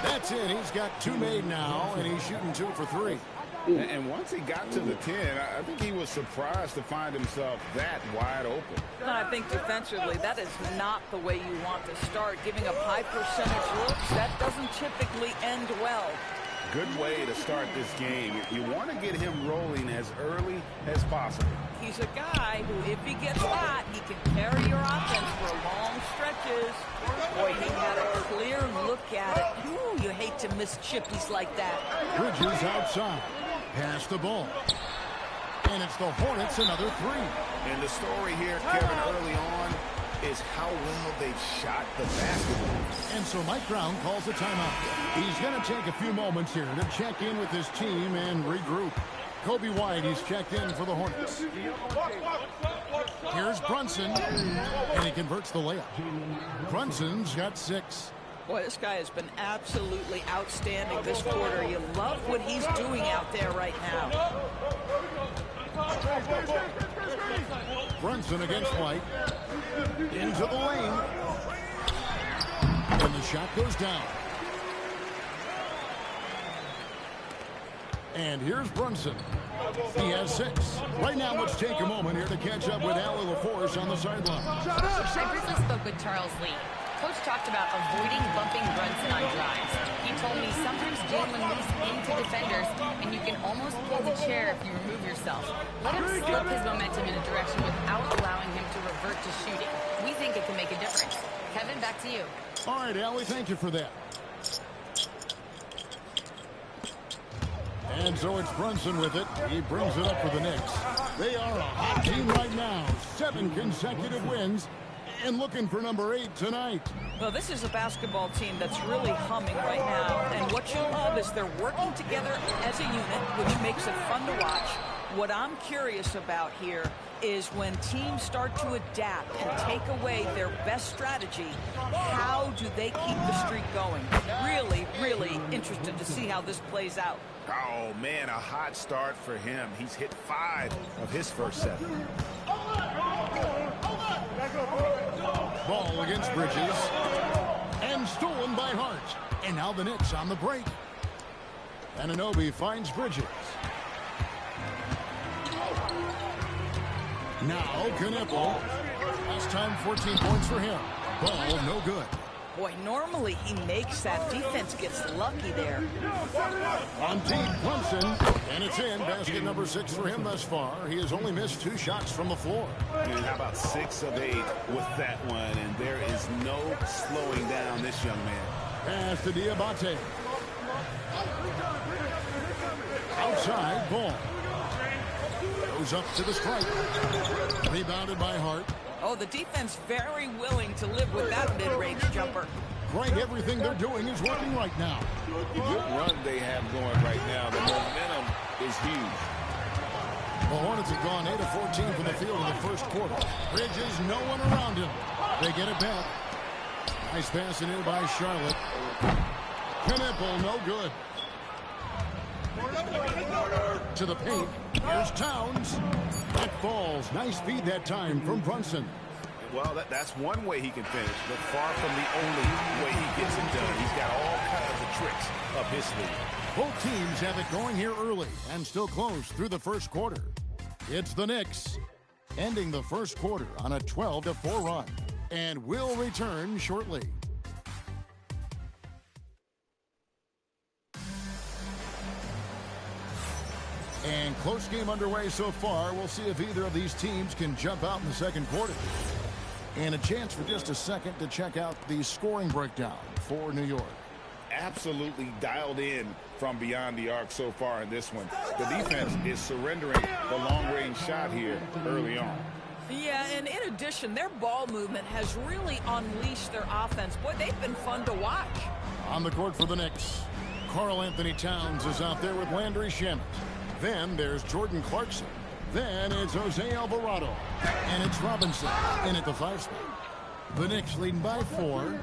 That's it. He's got 2 made now, and he's shooting 2 for 3. And once he got to the 10, I think he was surprised to find himself that wide open. And I think defensively, that is not the way you want to start. Giving up high percentage looks, that doesn't typically end well. Good way to start this game. You want to get him rolling as early as possible. He's a guy who, if he gets hot, he can carry your offense for long stretches. Boy, he had a clear look at it. Ooh, you hate to miss chippies like that. Bridges outside. Pass the ball. And it's the Hornets another 3. And the story here, Kevin, early on is how well they've shot the basketball. And so Mike Brown calls a timeout. He's going to take a few moments here to check in with his team and regroup. Kobe White, he's checked in for the Hornets. Here's Brunson, and he converts the layup. Brunson's got 6. Boy, this guy has been absolutely outstanding this quarter. You love what he's doing out there right now. Brunson against White. Into the lane. And the shot goes down. And here's Brunson. He has 6. Right now, let's take a moment here to catch up with Allie LaForce on the sideline. I briefly spoke with Charles Lee. Coach talked about avoiding bumping Brunson on drives. He told me sometimes Jalen moves into defenders, and you can almost pull the chair if you remove yourself. Let him slip his momentum in a direction without allowing him to revert to shooting. We think it can make a difference. Kevin, back to you. All right, Allie, thank you for that. And so it's Brunson with it. He brings it up for the Knicks. They are a hot team right now. 7 consecutive wins. And looking for number 8 tonight. Well, this is a basketball team that's really humming right now. And what you love is they're working together as a unit, which makes it fun to watch. What I'm curious about here is when teams start to adapt and take away their best strategy, how do they keep the streak going? Really, really interested to see how this plays out. Oh, man, a hot start for him. He's hit 5 of his first 7. Ball against Bridges. And stolen by Hart. And now the Knicks on the break. Anunoby finds Bridges. Now Knippel. Last time 14 points for him. Ball no good. Boy, normally he makes that. Defense gets lucky there. On deep, Brunson. And it's in. Basket number 6 for him thus far. He has only missed 2 shots from the floor. And how about 6 of 8 with that one? And there is no slowing down this young man. Pass to Diabate. Outside, ball. Goes up to the strike. Rebounded by Hart. Oh, the defense very willing to live with that mid-range jumper. Greg, everything they're doing is working right now. The good run they have going right now, the momentum is huge. The Hornets have gone 8 of 14 from the field in the first quarter. Bridges, no one around him. They get it back. Nice pass in by Charlotte. Knippel, no good. To the paint. Here's Towns. That falls. Nice feed that time from Brunson. Well, that's one way he can finish, but far from the only way he gets it done. He's got all kinds of tricks up his sleeve. Both teams have it going here early and still close through the first quarter. It's the Knicks ending the first quarter on a 12-4 run, and will return shortly. And close game underway so far. We'll see if either of these teams can jump out in the second quarter. And a chance for just a second to check out the scoring breakdown for New York. Absolutely dialed in from beyond the arc so far in this one. The defense is surrendering the long-range shot here early on. Yeah, and in addition, their ball movement has really unleashed their offense. Boy, they've been fun to watch. On the court for the Knicks, Karl Anthony Towns is out there with Landry Shamet. Then there's Jordan Clarkson. Then it's Jose Alvarado. And it's Robinson in at the 5 spot. The Knicks leading by 4. And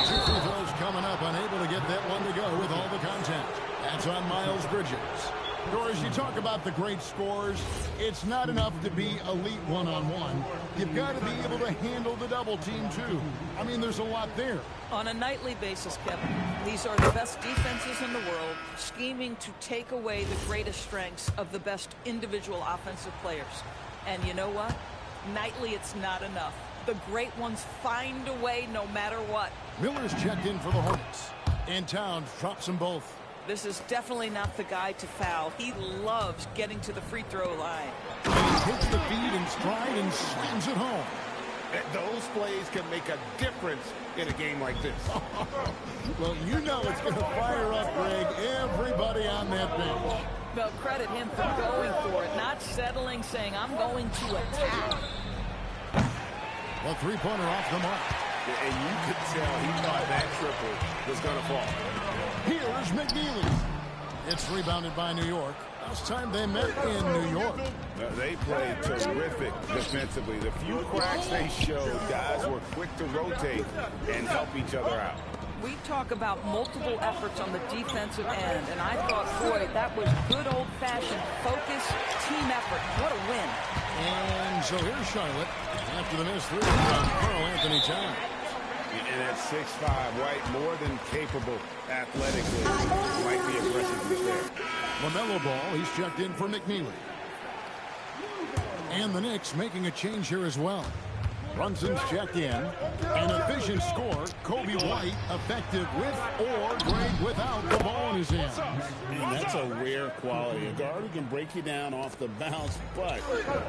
2 free throws coming up. Unable to get that one to go with all the contact. That's on Miles Bridges. Doris, you talk about the great scores. It's not enough to be elite one-on-one. You've got to be able to handle the double team, too. I mean, there's a lot there. On a nightly basis, Kevin, these are the best defenses in the world, scheming to take away the greatest strengths of the best individual offensive players. And you know what? Nightly, it's not enough. The great ones find a way no matter what. Miller's checked in for the Hornets. And Towns drops them both. This is definitely not the guy to foul. He loves getting to the free throw line. He takes the feed in stride and slams it home. Those plays can make a difference in a game like this. Well, you know it's going to fire up, Greg, everybody on that bench. Well, credit him for going for it, not settling, saying, I'm going to attack. The three-pointer off the mark. And you could tell he thought that triple was going to fall. Here's McNeely. It's rebounded by New York. Last time they met in New York. They played terrific defensively. The few cracks they showed, guys were quick to rotate and help each other out. We talk about multiple efforts on the defensive end, and I thought, boy, that was good old-fashioned focus, team effort. What a win. And so here's Charlotte after the missed three from Karl-Anthony Towns. And at 6'5", White more than capable athletically. Like the aggressiveness there. LaMelo Ball, he's checked in for McNeely. And the Knicks making a change here as well. Brunson's checked in. An efficient score, Kobe White effective with or Greg without the ball in his hands. And that's a rare quality. A guard who can break you down off the bounce, but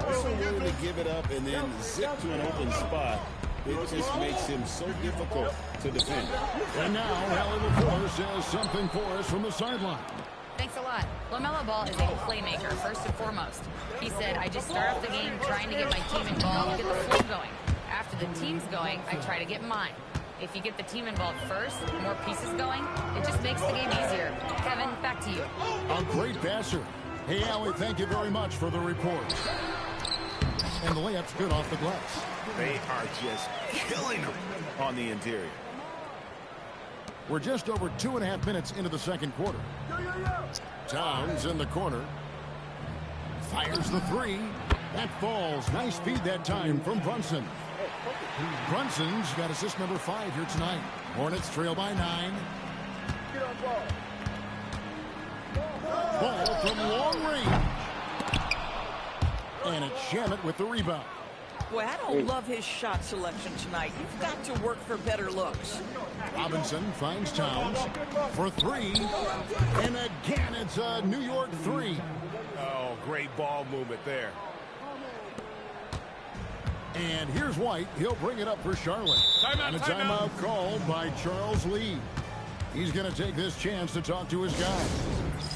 also willing to give it up and then zip to an open spot. It just makes him so difficult to defend. And now, Allie LaFleur says something for us from the sideline. Thanks a lot. LaMelo Ball is a playmaker, first and foremost. He said, I just start off the game trying to get my team involved, get the flow going. After the team's going, I try to get mine. If you get the team involved first, more pieces going, it just makes the game easier. Kevin, back to you. A great passer. Hey, Allie, thank you very much for the report. And the layup's good off the glass. They are just killing them on the interior. We're just over 2.5 minutes into the second quarter. Towns in the corner. Fires the three. That falls. Nice feed that time from Brunson. Brunson's got assist number 5 here tonight. Hornets trail by 9. Ball from long range. And it's Shamet with the rebound. Boy, I don't love his shot selection tonight. You've got to work for better looks. Robinson finds Towns for 3. And again, it's a New York 3. Oh, great ball movement there. And here's White. He'll bring it up for Charlotte. And a timeout called by Charles Lee. He's going to take this chance to talk to his guys.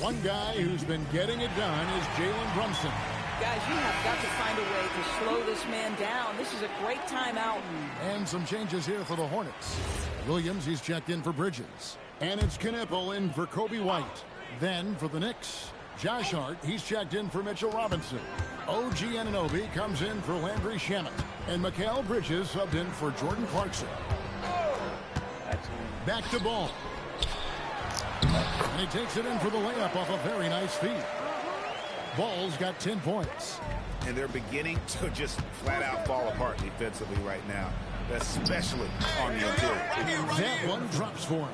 One guy who's been getting it done is Jalen Brunson. Guys, you have got to find a way to slow this man down. This is a great timeout. And some changes here for the Hornets. Williams, he's checked in for Bridges. And it's Knipple in for Kobe White. Then for the Knicks, Josh Hart, he's checked in for Mitchell Robinson. OG Anunoby comes in for Landry Shamet. And Mikal Bridges subbed in for Jordan Clarkson. Back to Ball. And he takes it in for the layup off a very nice feed. Ball's got 10 points. And they're beginning to just flat out fall apart defensively right now, especially on the interior. That one drops for him.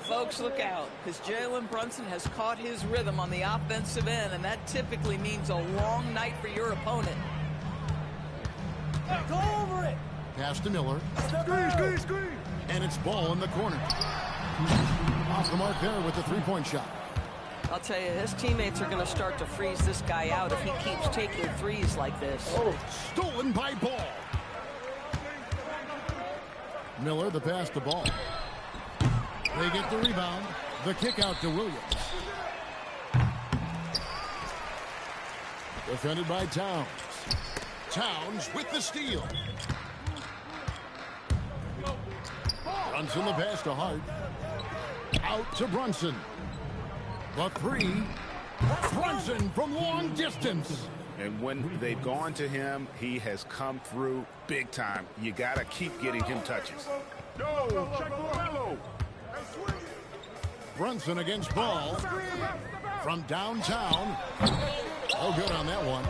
Folks, look out, because Jalen Brunson has caught his rhythm on the offensive end, and that typically means a long night for your opponent. Go over it. Pass to Miller. Screen. And it's Ball in the corner. Off the mark there with the three-point shot. I'll tell you, his teammates are going to start to freeze this guy out if he keeps taking threes like this. Oh, stolen by Ball. Miller, the pass to Ball. They get the rebound. The kick out to Williams. Defended by Towns. Towns with the steal. Brunson the pass to Hart. Out to Brunson. The three. Brunson from long distance. And when they've gone to him, he has come through big time. You got to keep getting him touches. Brunson against Ball. from downtown. Oh, good on that one.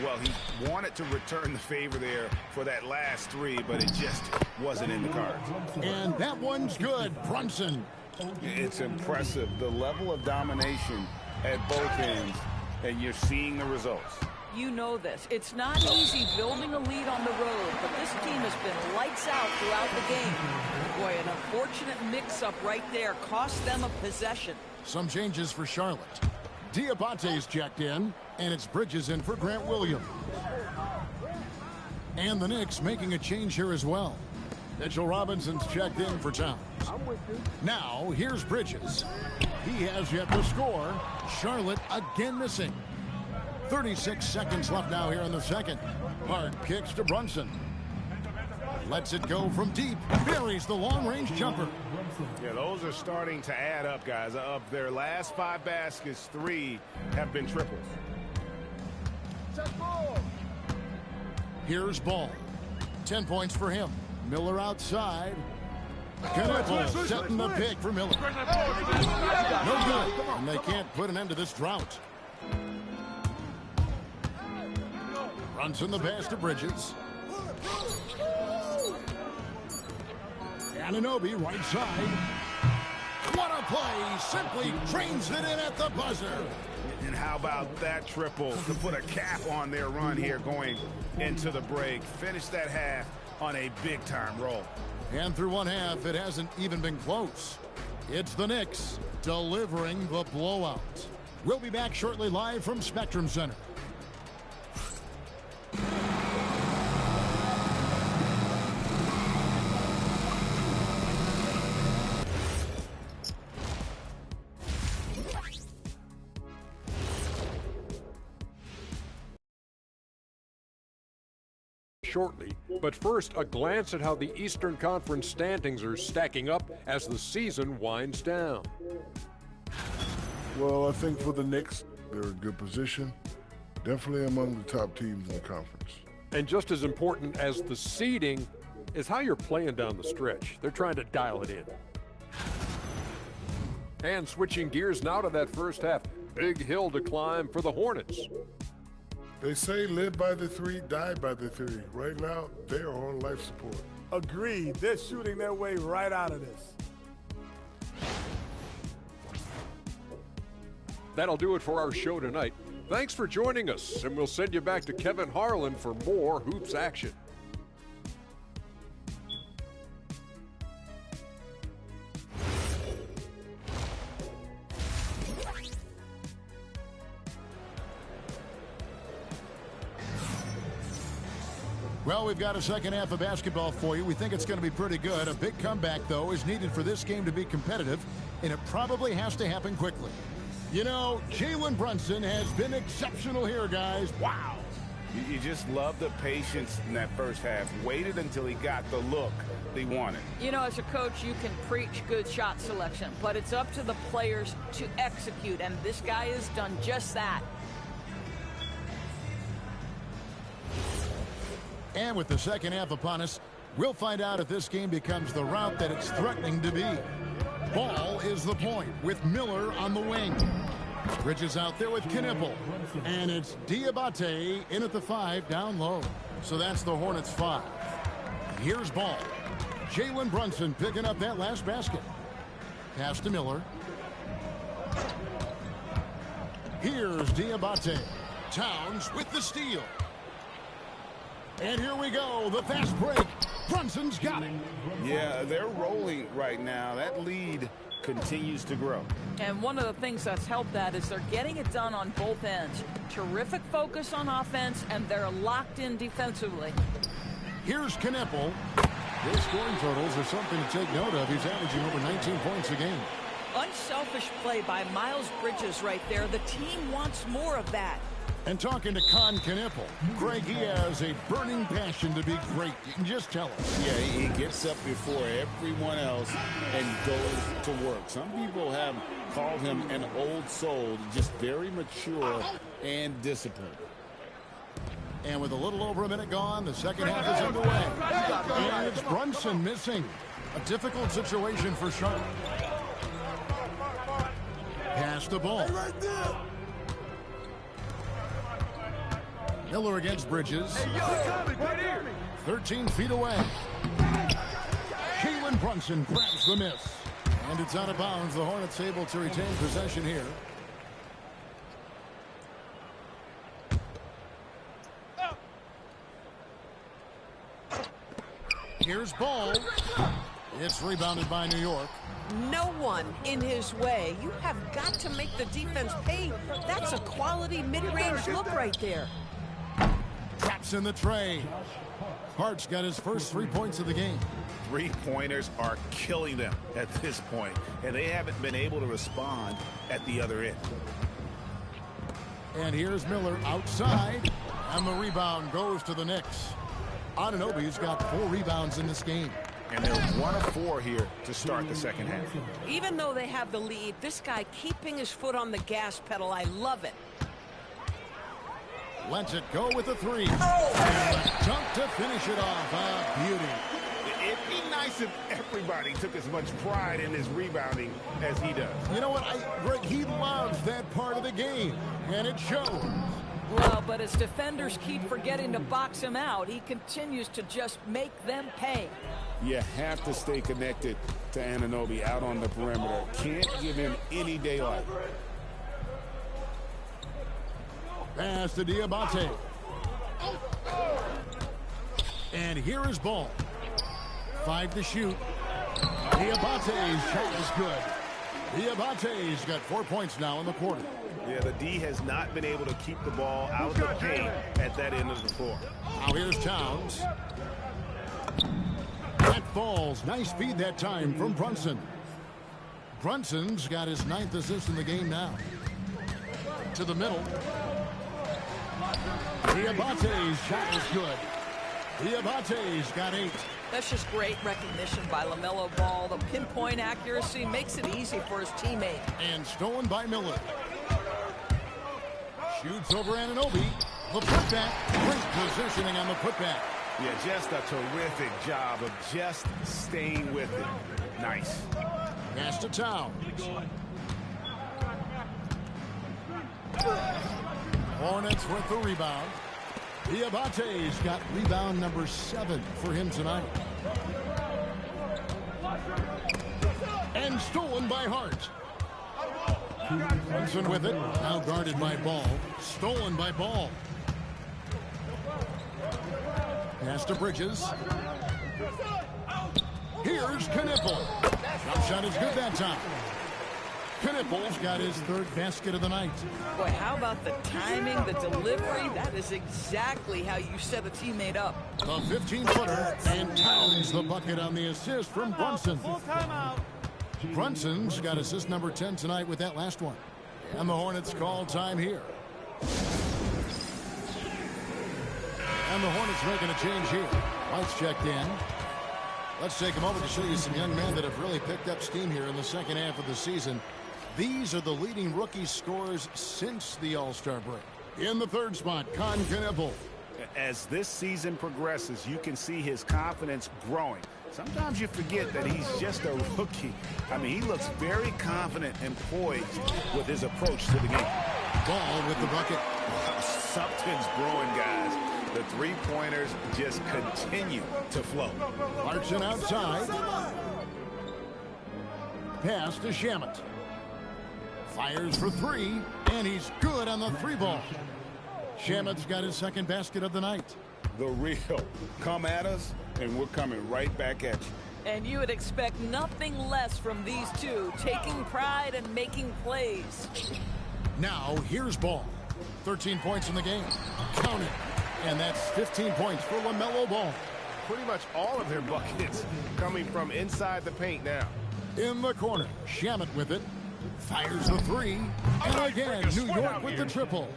Well, he wanted to return the favor there for that last three, but it just wasn't in the cards. And that one's good. Brunson. It's impressive, the level of domination at both ends, and you're seeing the results. You know this. It's not easy building a lead on the road, but this team has been lights out throughout the game. Boy, an unfortunate mix-up right there cost them a possession. Some changes for Charlotte. Diabate's checked in, and it's Bridges in for Grant Williams. And the Knicks making a change here as well. Mitchell Robinson's checked in for Towns. Now, here's Bridges. He has yet to score. Charlotte again missing. 36 seconds left now here in the second. Hart kicks to Brunson. Lets it go from deep. Buries the long-range jumper. Yeah, those are starting to add up, guys. Of their last 5 baskets, 3 have been triples. Here's Ball. 10 points for him. Miller outside. Knuckles setting the pick for Miller. No good. And they can't put an end to this drought. Brunson the pass to Bridges. Anunoby right side. What a play. Simply trains it in at the buzzer. And how about that triple to put a cap on their run here going into the break. Finish that half on a big-time roll. And through one half, it hasn't even been close. It's the Knicks delivering the blowout. We'll be back shortly live from Spectrum Center. Shortly, but first a glance at how the Eastern Conference standings are stacking up as the season winds down. Well, I think for the Knicks, they're in good position. Definitely among the top teams in the conference. And just as important as the seeding is how you're playing down the stretch. They're trying to dial it in. And switching gears now to that first half, big hill to climb for the Hornets. They say live by the 3, die by the 3. Right now, they are on life support. Agreed. They're shooting their way right out of this. That'll do it for our show tonight. Thanks for joining us, and we'll send you back to Kevin Harlan for more Hoops action. Well, we've got a second half of basketball for you. We think it's going to be pretty good. A big comeback, though, is needed for this game to be competitive, and it probably has to happen quickly. You know, Jalen Brunson has been exceptional here, guys. Wow. You just love the patience in that first half. Waited until he got the look he wanted. You know, as a coach, you can preach good shot selection, but it's up to the players to execute, and this guy has done just that. And with the second half upon us, we'll find out if this game becomes the route that it's threatening to be. Ball is the point with Miller on the wing. Bridges out there with Knipple. And it's Diabate in at the 5 down low. So that's the Hornets 5. Here's Ball. Jalen Brunson picking up that last basket. Pass to Miller. Here's Diabate. Towns with the steal. And here we go, the fast break. Brunson's got it. Yeah, they're rolling right now. That lead continues to grow. And one of the things that's helped that is they're getting it done on both ends. Terrific focus on offense, and they're locked in defensively. Here's Knipple. His scoring totals are something to take note of. He's averaging over 19 points a game. Unselfish play by Miles Bridges right there. The team wants more of that. And talking to Con Knipple, Greg, he has a burning passion to be great. You can just tell us. Yeah, he gets up before everyone else and goes to work. Some people have called him an old soul, just very mature and disciplined. And with a little over a minute gone, the second half is underway. And it's Brunson missing. A difficult situation for Charlotte. Pass the ball. Miller against Bridges. 13 feet away. Jalen Brunson grabs the miss. And it's out of bounds. The Hornets able to retain possession here. Here's Ball. It's rebounded by New York. No one in his way. You have got to make the defense pay. That's a quality mid-range look right there. Traps in the tray. Hart's got his first 3 points of the game. 3-pointers are killing them at this point, and they haven't been able to respond at the other end. And here's Miller outside, and the rebound goes to the Knicks. Anunoby's got 4 rebounds in this game. And they're 1 of 4 here to start the second half. Even though they have the lead, this guy keeping his foot on the gas pedal, I love it. Lets it go with the 3. And a dunk to finish it off. A beauty. It'd be nice if everybody took as much pride in his rebounding as he does. You know what, Greg, he loves that part of the game, and it shows. Well, but as defenders keep forgetting to box him out, he continues to just make them pay. You have to stay connected to Anunoby out on the perimeter. Can't give him any daylight. Pass to Diabate. And here is Ball. 5 to shoot. Diabate's shot is good. Diabate's got 4 points now in the quarter. Yeah, the D has not been able to keep the ball out of the paint at that end of the floor. Now here's Towns. That falls. Nice feed that time from Brunson. Brunson's got his 9th assist in the game now. To the middle. Diabate's shot is good. Diabate's got 8. That's just great recognition by LaMelo Ball. The pinpoint accuracy makes it easy for his teammate. And stolen by Miller. Shoots over Anunoby. The putback. Great positioning on the putback. Yeah, just a terrific job of just staying with it. Nice. Pass to Towns. Hornets with the rebound. Diabate's got rebound number 7 for him tonight. And stolen by Hart. Brunson with it. Now guarded by Ball. Stolen by Ball. Pass to Bridges. Here's Knipple. Jump shot is good that time. Knipple's got his 3rd basket of the night. Boy, how about the timing, the delivery? That is exactly how you set a teammate up. The 15-footer, and Towns the bucket on the assist from Brunson. Brunson's got assist number 10 tonight with that last one. And the Hornets call time here. And the Hornets making a change here. White's checked in. Let's take a moment to show you some young men that have really picked up steam here in the second half of the season. These are the leading rookie scorers since the All-Star break. In the 3rd spot, Con Knipple. As this season progresses, you can see his confidence growing. Sometimes you forget that he's just a rookie. I mean, he looks very confident and poised with his approach to the game. Ball with the bucket. Something's brewing, guys. The 3-pointers just continue to flow. Clarkson outside. Pass to Shamet. Fires for 3, and he's good on the 3-ball. Shamet's got his 2nd basket of the night. The real. Come at us, and we're coming right back at you. And you would expect nothing less from these two, taking pride and making plays. Now, here's Ball. 13 points in the game. Count it. And that's 15 points for LaMelo Ball. Pretty much all of their buckets coming from inside the paint now. In the corner, Shamet with it. Fires the 3. And again, New York with the triple.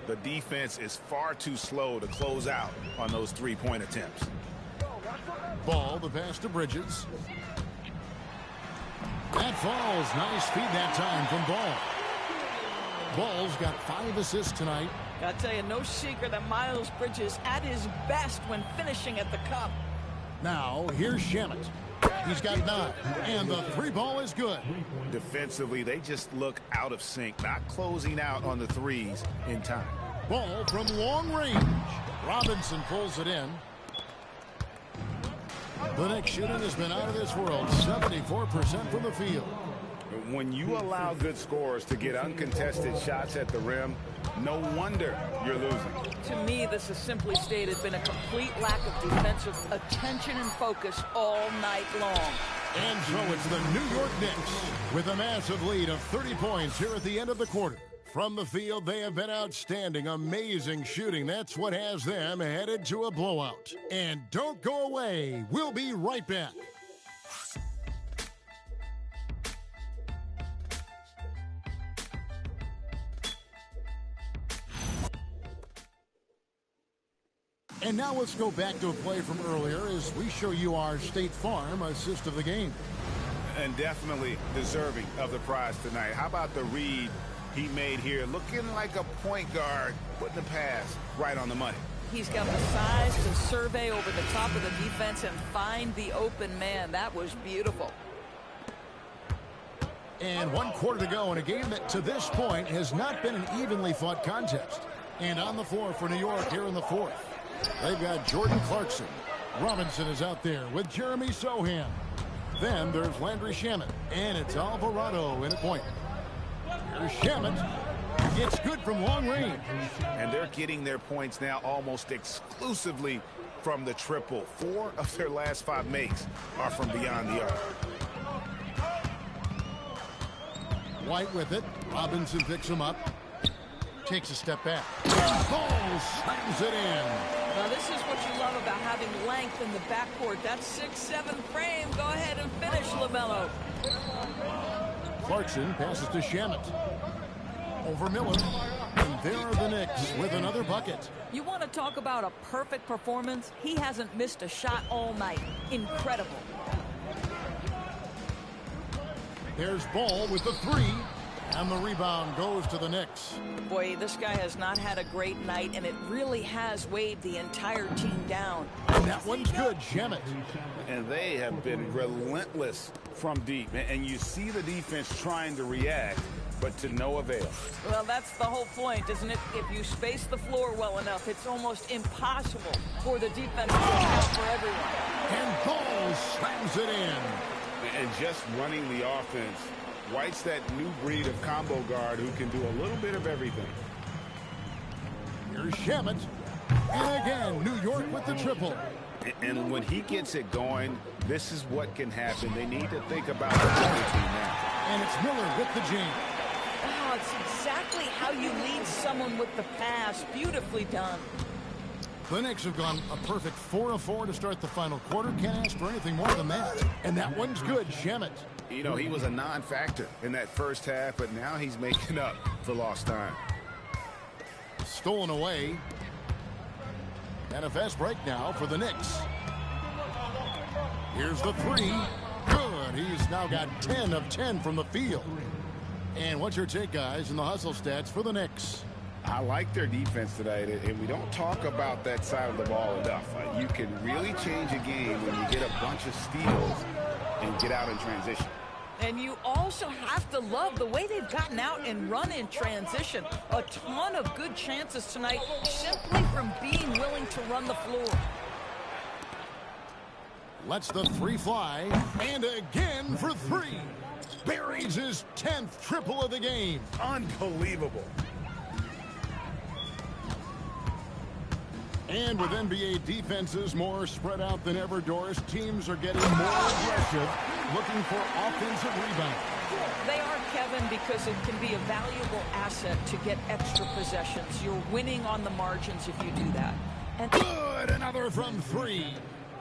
The defense is far too slow to close out on those 3-point attempts. Ball, the pass to Bridges. That falls. Nice feed that time from Ball. Ball's got 5 assists tonight. I'll tell you, no secret that Miles Bridges at his best when finishing at the cup. Now, here's Shamet. He's got 9, and the 3 ball is good. Defensively, they just look out of sync, not closing out on the threes in time. Ball from long range. Robinson pulls it in. The Knicks shooting has been out of this world, 74% from the field. When you allow good scorers to get uncontested shots at the rim, no wonder you're losing. To me, this has simply stated been a complete lack of defensive attention and focus all night long. And so it's the New York Knicks with a massive lead of 30 points here at the end of the quarter. From the field, they have been outstanding, amazing shooting. That's what has them headed to a blowout. And don't go away. We'll be right back. And now let's go back to a play from earlier as we show you our State Farm assist of the game. And definitely deserving of the prize tonight. How about the read he made here? Looking like a point guard, putting the pass right on the money. He's got the size to survey over the top of the defense and find the open man. That was beautiful. And 1 quarter to go in a game that to this point has not been an evenly fought contest. And on the floor for New York here in the 4th. They've got Jordan Clarkson. Robinson is out there with Jeremy Sohan. Then there's Landry Shamet. And it's Alvarado in a point. Here's Shamet. It's good from long range. And they're getting their points now almost exclusively from the triple. 4 of their last 5 makes are from beyond the arc. White with it. Robinson picks him up. Takes a step back. Ball slams it in. Now, this is what you love about having length in the backcourt. That 6'7" frame. Go ahead and finish, LaMelo. Clarkson passes to Shamet. Over Miller. And there are the Knicks with another bucket. You want to talk about a perfect performance? He hasn't missed a shot all night. Incredible. There's Ball with the 3. And the rebound goes to the Knicks. Boy, this guy has not had a great night, and it really has weighed the entire team down. And that one's good, Shamet. And they have been relentless from deep. And you see the defense trying to react, but to no avail. Well, that's the whole point, isn't it? If you space the floor well enough, it's almost impossible for the defense to account for everyone. And Ball slams it in. And just running the offense, White's that new breed of combo guard who can do a little bit of everything. Here's Shamet. And again, New York with the triple. And when he gets it going, this is what can happen. They need to think about the other team now. And it's Miller with the jam. Oh, it's exactly how you lead someone with the pass. Beautifully done. The Knicks have gone a perfect 4 of 4 to start the final quarter. Can't ask for anything more than that. And that one's good, Shamet. You know, he was a non-factor in that first half, but now he's making up for lost time. Stolen away. And a fast break now for the Knicks. Here's the 3. Good. He's now got 10 of 10 from the field. And what's your take, guys, in the hustle stats for the Knicks? I like their defense today, and we don't talk about that side of the ball enough. You can really change a game when you get a bunch of steals and get out in transition. And you also have to love the way they've gotten out and run in transition. A ton of good chances tonight simply from being willing to run the floor. Lets the 3 fly, and again for 3. Buries his 10th triple of the game. Unbelievable. And with NBA defenses more spread out than ever, Doris, teams are getting more aggressive, looking for offensive rebounds. They are, Kevin, because it can be a valuable asset to get extra possessions. You're winning on the margins if you do that. And good, another from 3.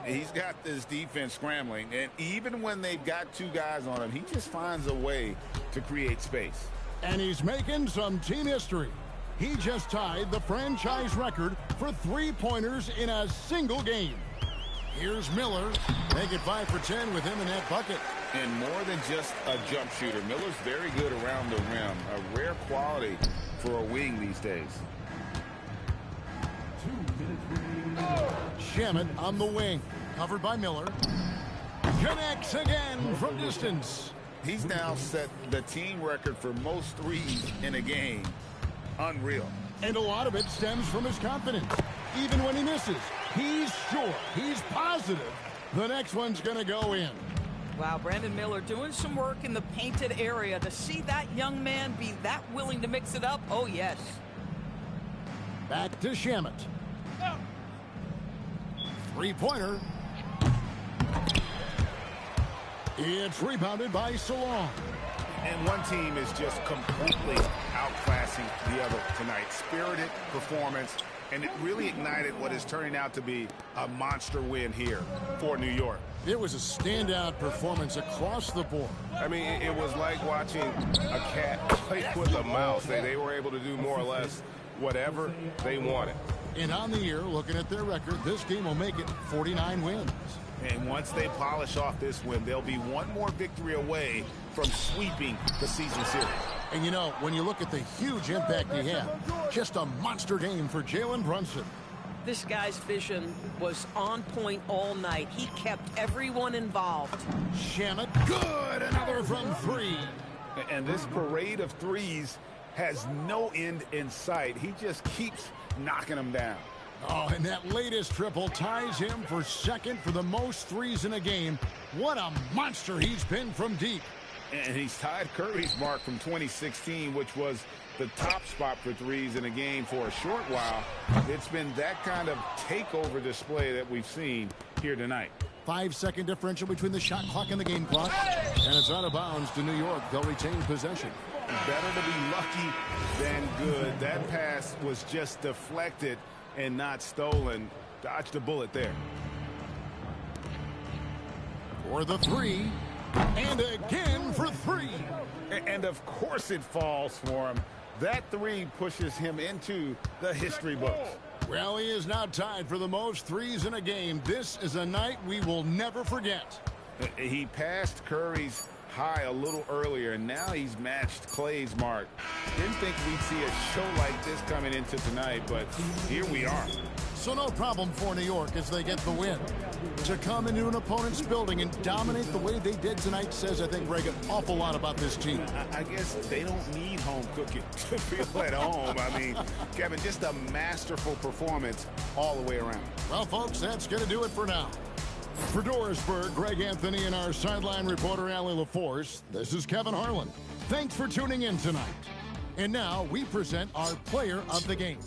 He's got this defense scrambling, and even when they've got 2 guys on him, he just finds a way to create space. And he's making some team history. He just tied the franchise record for 3-pointers in a single game. Here's Miller. Make it 5 for 10 with him in that bucket. And more than just a jump shooter, Miller's very good around the rim. A rare quality for a wing these days. Shamet on the wing. Covered by Miller. connects again from distance. He's now set the team record for most threes in a game. Unreal. And a lot of it stems from his confidence. Even when he misses, he's sure, he's positive the next one's going to go in. Wow, Brandon Miller doing some work in the painted area. To see that young man be that willing to mix it up, oh yes. Back to Shamet. Three-pointer. It's rebounded by Salon. And one team is just completely outclassing the other tonight. Spirited performance, and it really ignited what is turning out to be a monster win here for New York. It was a standout performance across the board. I mean, it was like watching a cat play with a mouse. They were able to do more or less whatever they wanted. And on the year, looking at their record, this game will make it 49 wins. And once they polish off this win, they'll be one more victory away from sweeping the season series. And you know, when you look at the huge impact he had, just a monster game for Jalen Brunson. This guy's vision was on point all night. He kept everyone involved. Shamet, good, another from three. And this parade of threes has no end in sight. He just keeps knocking them down. Oh, and that latest triple ties him for second for the most threes in a game. What a monster he's been from deep. And he's tied Curry's mark from 2016, which was the top spot for threes in a game for a short while. It's been that kind of takeover display that we've seen here tonight. 5-second differential between the shot clock and the game clock. And it's out of bounds to New York. They'll retain possession. Better to be lucky than good. That pass was just deflected and not stolen. Dodged a bullet there. For the three. And again for three. And of course it falls for him. That three pushes him into the history books. Well, he is now tied for the most threes in a game. This is a night we will never forget. He passed Curry's high a little earlier, and now he's matched Clay's mark. Didn't think we'd see a show like this coming into tonight, but here we are. So no problem for New York as they get the win. To come into an opponent's building and dominate the way they did tonight says, I think, Greg, an awful lot about this team. I guess they don't need home cooking to feel at home. I mean, Kevin, just a masterful performance all the way around. Well, folks, that's going to do it for now. For Dorisburg, Greg Anthony, and our sideline reporter, Allie LaForce, this is Kevin Harlan. Thanks for tuning in tonight. And now we present our player of the game.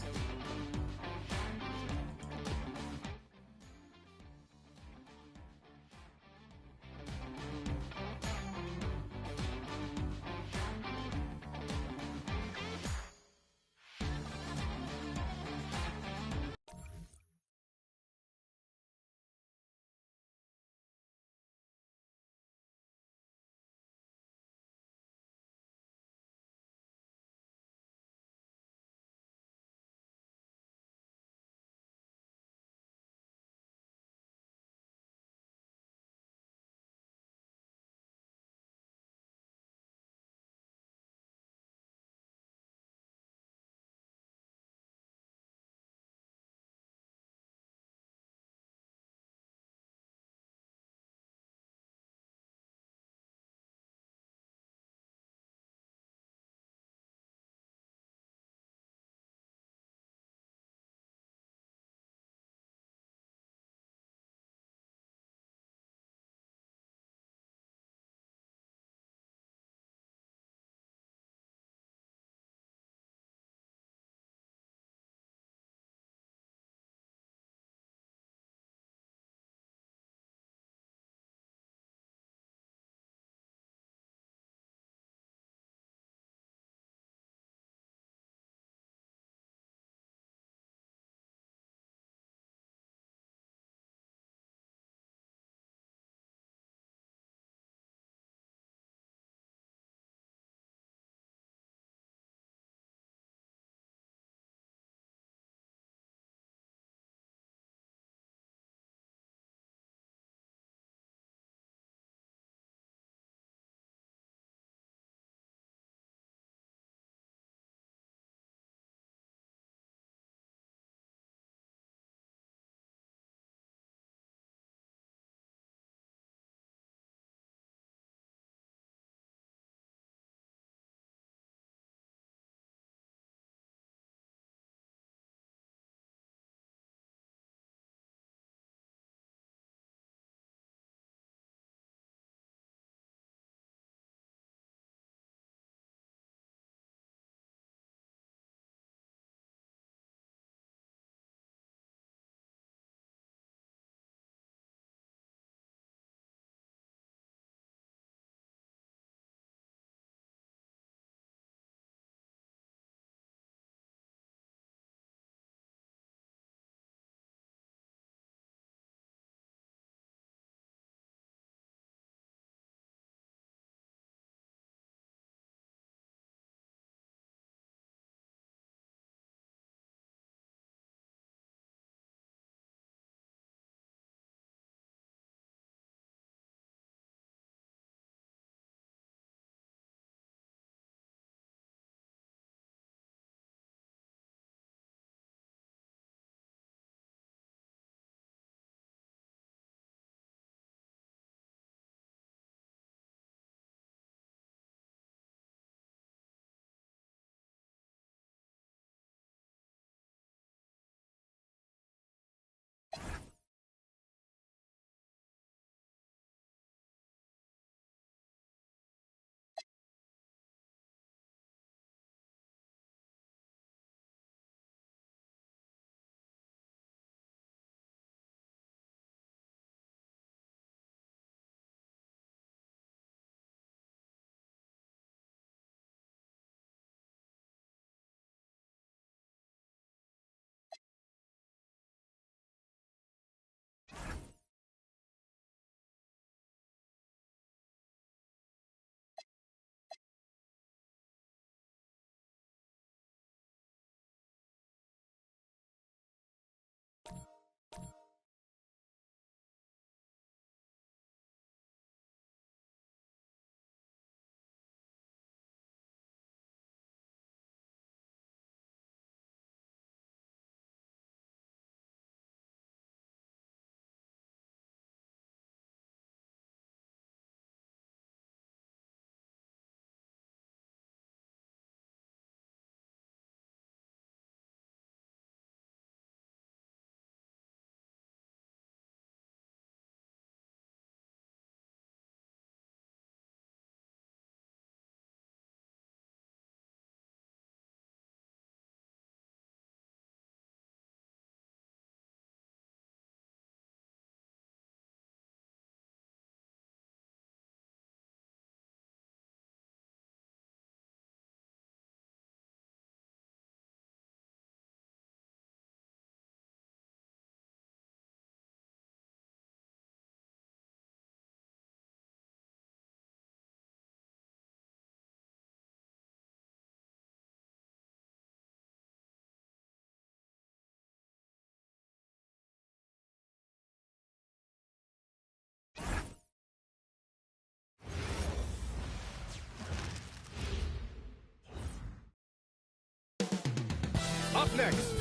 next,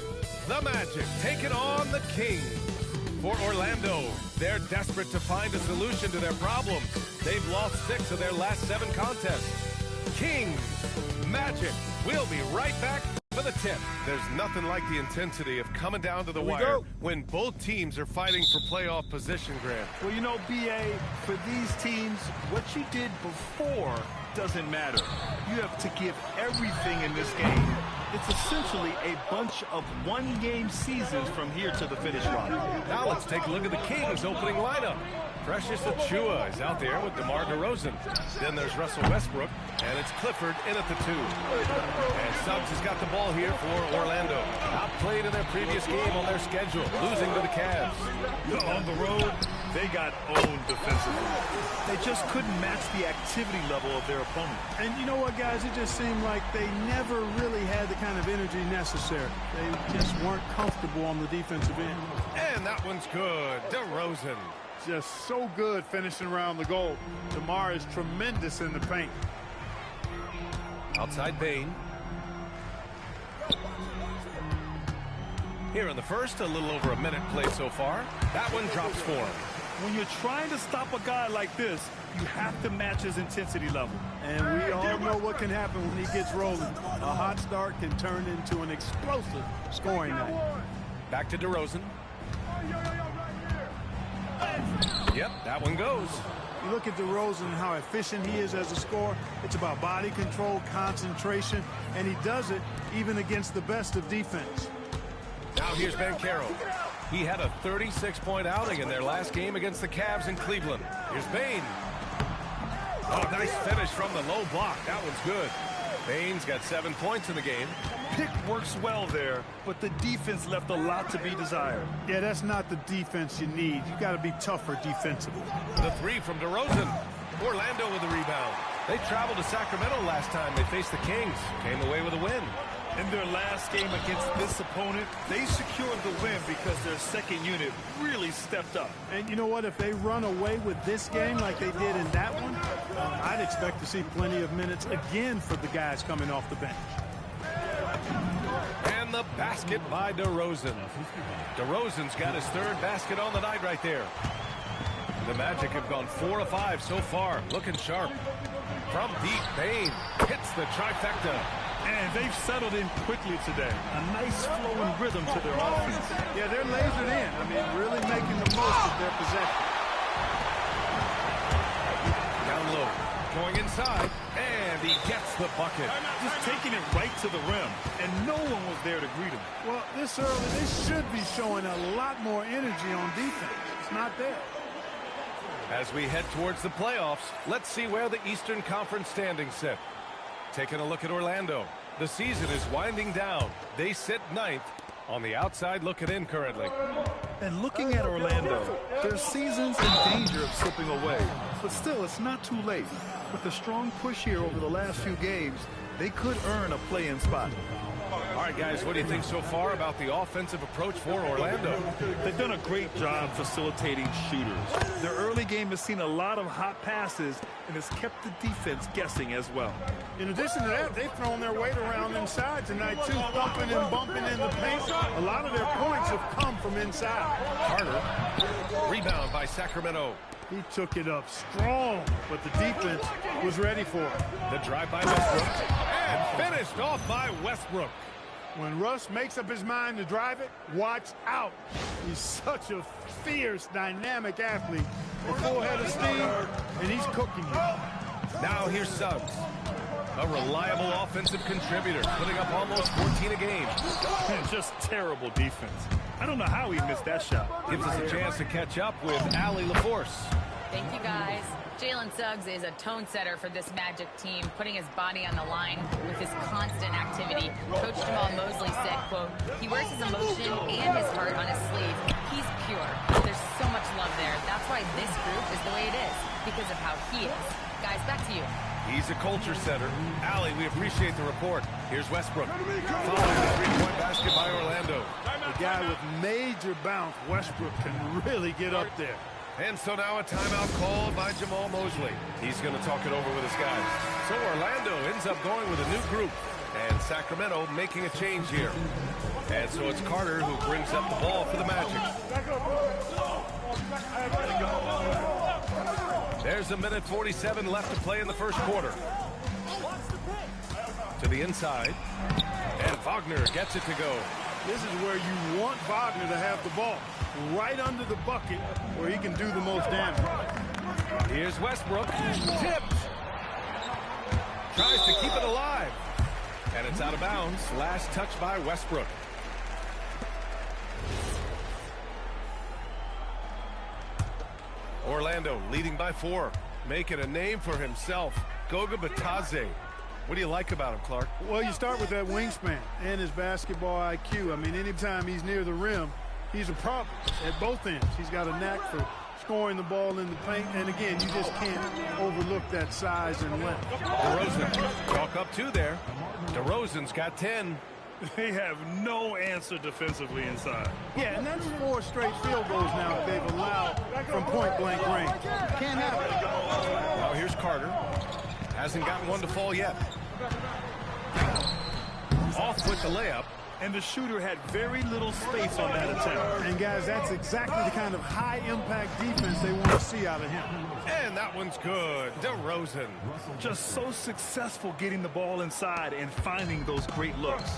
the Magic taking on the Kings. For Orlando, they're desperate to find a solution to their problems. They've lost 6 of their last 7 contests. Kings, Magic, we'll be right back for the tip. There's nothing like the intensity of coming down to the wire when both teams are fighting for playoff position, Grant. Well, you know, B.A., for these teams, what you did before doesn't matter. You have to give everything in this game. It's essentially a bunch of one-game seasons from here to the finish line. Now let's take a look at the Kings' opening lineup. Precious Achiuwa is out there with DeMar DeRozan. Then there's Russell Westbrook, and it's Clifford in at the 2. And Suggs has got the ball here for Orlando. Outplayed in their previous game on their schedule, losing to the Cavs. On the road, they got owned defensively. They just couldn't match the activity level of their opponent. And you know what, guys? It just seemed like they never really had the kind of energy necessary. They just weren't comfortable on the defensive end. And that one's good. DeRozan. Just so good finishing around the goal. DeMar is tremendous in the paint. Outside Bane. Here in the first, a little over a minute played so far. That one drops for him. When you're trying to stop a guy like this, you have to match his intensity level. And we all know what can happen when he gets rolling. A hot start can turn into an explosive scoring night. Back to DeRozan. Yep, that one goes. You look at DeRozan and how efficient he is as a scorer. It's about body control, concentration, and he does it even against the best of defense. Now here's Banchero. He had a 36-point outing in their last game against the Cavs in Cleveland. Here's Bane. Oh, nice finish from the low block. That one's good. Bane's got 7 points in the game. Pick works well there, but the defense left a lot to be desired. Yeah, that's not the defense you need. You got to be tougher defensively. The 3 from DeRozan. Orlando with the rebound. They traveled to Sacramento last time they faced the Kings. Came away with a win. In their last game against this opponent, they secured the win because their second unit really stepped up. And you know what? If they run away with this game like they did in that one, I'd expect to see plenty of minutes again for the guys coming off the bench. And the basket by DeRozan. DeRozan's got his 3rd basket on the night right there. The Magic have gone 4 of 5 so far. Looking sharp. From deep, Bane hits the trifecta. And they've settled in quickly today. A nice flowing rhythm to their offense. Yeah, they're lasered in. I mean, really making the most of their possession. Down low. Going inside. And he gets the bucket. Just taking it right to the rim. And no one was there to greet him. Well, this early, they should be showing a lot more energy on defense. It's not there. As we head towards the playoffs, let's see where the Eastern Conference standings sit. Taking a look at Orlando. The season is winding down. They sit 9th. On the outside looking in currently. And looking at Orlando, their season's in danger of slipping away. But still, it's not too late. With a strong push here over the last few games, they could earn a play-in spot. All right, guys, what do you think so far about the offensive approach for Orlando? They've done a great job facilitating shooters. Their early game has seen a lot of hot passes and has kept the defense guessing as well. In addition to that, they've thrown their weight around inside tonight, too, thumping and bumping in the paint. A lot of their points have come from inside. Carter, rebound by Sacramento. He took it up strong, but the defense was ready for it. The drive by Westbrook, and finished off by Westbrook. When Russ makes up his mind to drive it, watch out. He's such a fierce, dynamic athlete. A full head of steam, and he's cooking you. Now here's Suggs. A reliable offensive contributor, putting up almost 14 a game. Just terrible defense. I don't know how he missed that shot. Gives us a chance to catch up with Allie LaForce. Thank you, guys. Jalen Suggs is a tone setter for this Magic team, putting his body on the line with his constant activity. Coach Jamal Mosley said, quote, he wears his emotion and his heart on his sleeve. He's pure. There's so much love there. That's why this group is the way it is, because of how he is. Guys, back to you. He's a culture setter. Allie, we appreciate the report. Here's Westbrook. Following the 3-point basket by Orlando. A guy with major bounce, Westbrook, can really get up there. And so now a timeout called by Jamal Mosley. He's going to talk it over with his guys. So Orlando ends up going with a new group. And Sacramento making a change here. And so it's Carter who brings up the ball for the Magic. There's a minute 47 left to play in the first quarter. To the inside. And Wagner gets it to go. This is where you want Wagner to have the ball. Right under the bucket where he can do the most damage. Here's Westbrook. Tipped. Tries to keep it alive. And it's out of bounds. Last touch by Westbrook. Orlando leading by 4. Making a name for himself. Goga Bitadze. What do you like about him, Clark? Well, you start with that wingspan and his basketball IQ. I mean, anytime he's near the rim, he's a problem at both ends. He's got a knack for scoring the ball in the paint. And again, you just can't overlook that size and length. DeRozan, chalk up 2 there. DeRozan's got 10. They have no answer defensively inside. Yeah, and that's 4 straight field goals now that they've allowed from point-blank range. Can't happen. Now here's Carter. Hasn't gotten one to fall yet. Off with the layup. And the shooter had very little space on that attempt. And, guys, that's exactly the kind of high-impact defense they want to see out of him. And that one's good. DeRozan. Just so successful getting the ball inside and finding those great looks.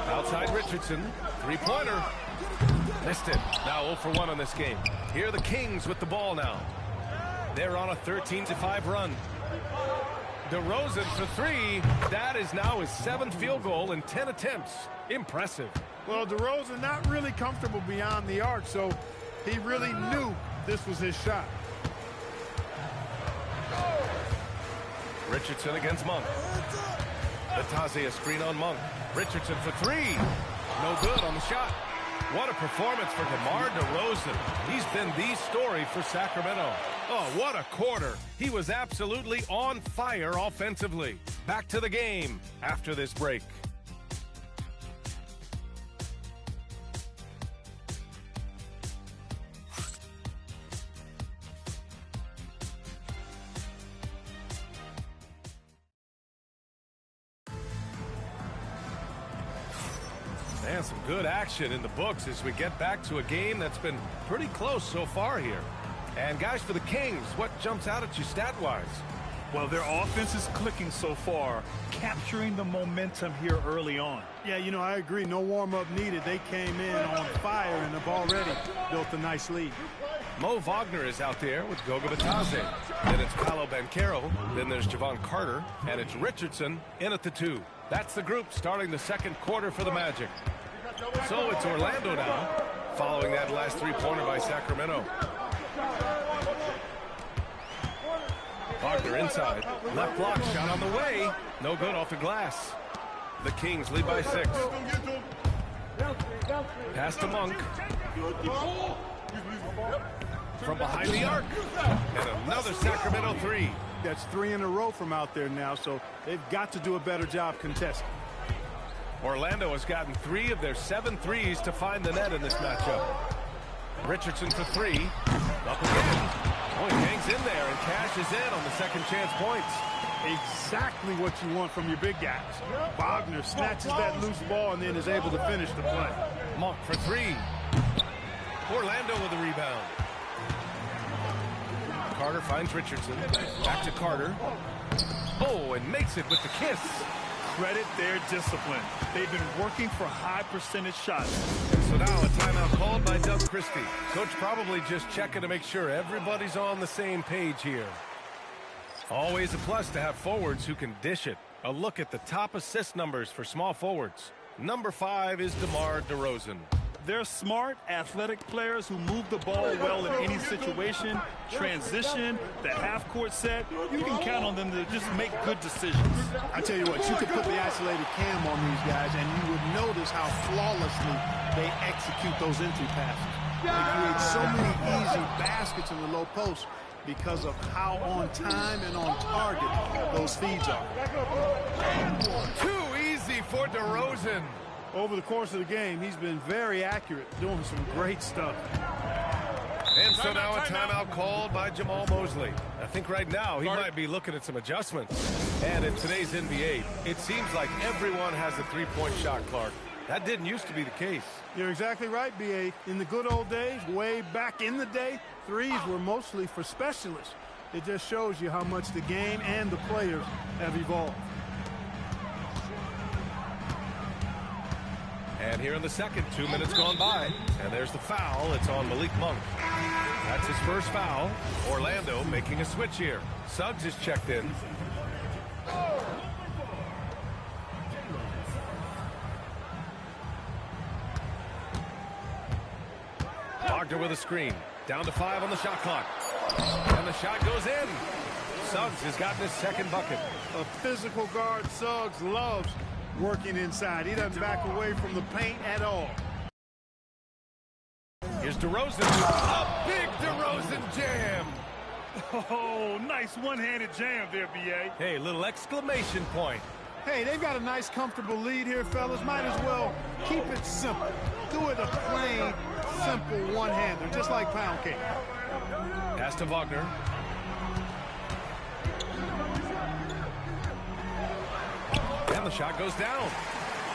Outside Richardson. 3-pointer. Missed it. Now 0 for 1 on this game. Here are the Kings with the ball now. They're on a 13-5 run. DeRozan for 3. That is now his 7th field goal in 10 attempts. Impressive. Well, DeRozan not really comfortable beyond the arc, so he really knew this was his shot. Richardson against Monk. Bitadze a screen on Monk. Richardson for 3. No good on the shot. What a performance for DeMar DeRozan. He's been the story for Sacramento. Oh, what a quarter. He was absolutely on fire offensively. Back to the game after this break. And some good action in the books as we get back to a game that's been pretty close so far here. And guys, for the Kings, what jumps out at you stat-wise? Well, their offense is clicking so far, capturing the momentum here early on. Yeah, you know, I agree. No warm-up needed. They came in on fire and have already built a nice lead. Mo Wagner is out there with Goga Bitadze. Then it's Paolo Banchero. Then there's Jevon Carter. And it's Richardson in at the 2. That's the group starting the second quarter for the Magic. So it's Orlando now, following that last 3-pointer by Sacramento. Wagner inside. Left block shot on the way. No good off the glass. The Kings lead by 6. Pass to Monk. From behind the arc. And another Sacramento 3. That's 3 in a row from out there now, so they've got to do a better job contesting. Orlando has gotten 3 of their 7 threes to find the net in this matchup. Richardson for 3. Up again. Oh, he hangs in there and cashes in on the second chance points. Exactly what you want from your big guys. Wagner snatches that loose ball and then is able to finish the play. Monk for 3. Orlando with the rebound. Carter finds Richardson. Back to Carter. Oh, and makes it with the kiss. Credit their discipline. They've been working for high percentage shots. So now a timeout called by Doug Christie. Coach probably just checking to make sure everybody's on the same page here. Always a plus to have forwards who can dish it. A look at the top assist numbers for small forwards. Number 5 is DeMar DeRozan. They're smart, athletic players who move the ball well in any situation, transition, the half-court set. You can count on them to just make good decisions. I tell you what, you could put the isolated cam on these guys, and you would notice how flawlessly they execute those entry passes. They create so many easy baskets in the low post because of how on time and on target those feeds are. Too easy for DeRozan. Over the course of the game, he's been very accurate, doing some great stuff. And so now a timeout called by Jamal Mosley. I think right now he might be looking at some adjustments. And in today's NBA, it seems like everyone has a three-point shot, Clark. That didn't used to be the case. You're exactly right, B.A. In the good old days, way back in the day, threes were mostly for specialists. It just shows you how much the game and the players have evolved. And here in the second, 2 minutes gone by. And there's the foul. It's on Malik Monk. That's his first foul. Orlando making a switch here. Suggs is checked in. Wagner with a screen. Down to 5 on the shot clock. And the shot goes in. Suggs has gotten his second bucket. A physical guard, Suggs, loves working inside. He doesn't back away from the paint at all. Here's DeRozan. A big DeRozan jam. Oh, nice one-handed jam there, B.A. Hey, little exclamation point. Hey, they've got a nice, comfortable lead here, fellas. Might as well keep it simple. Do it a plain, simple one-hander, just like pound cake. Pass to Wagner. And the shot goes down.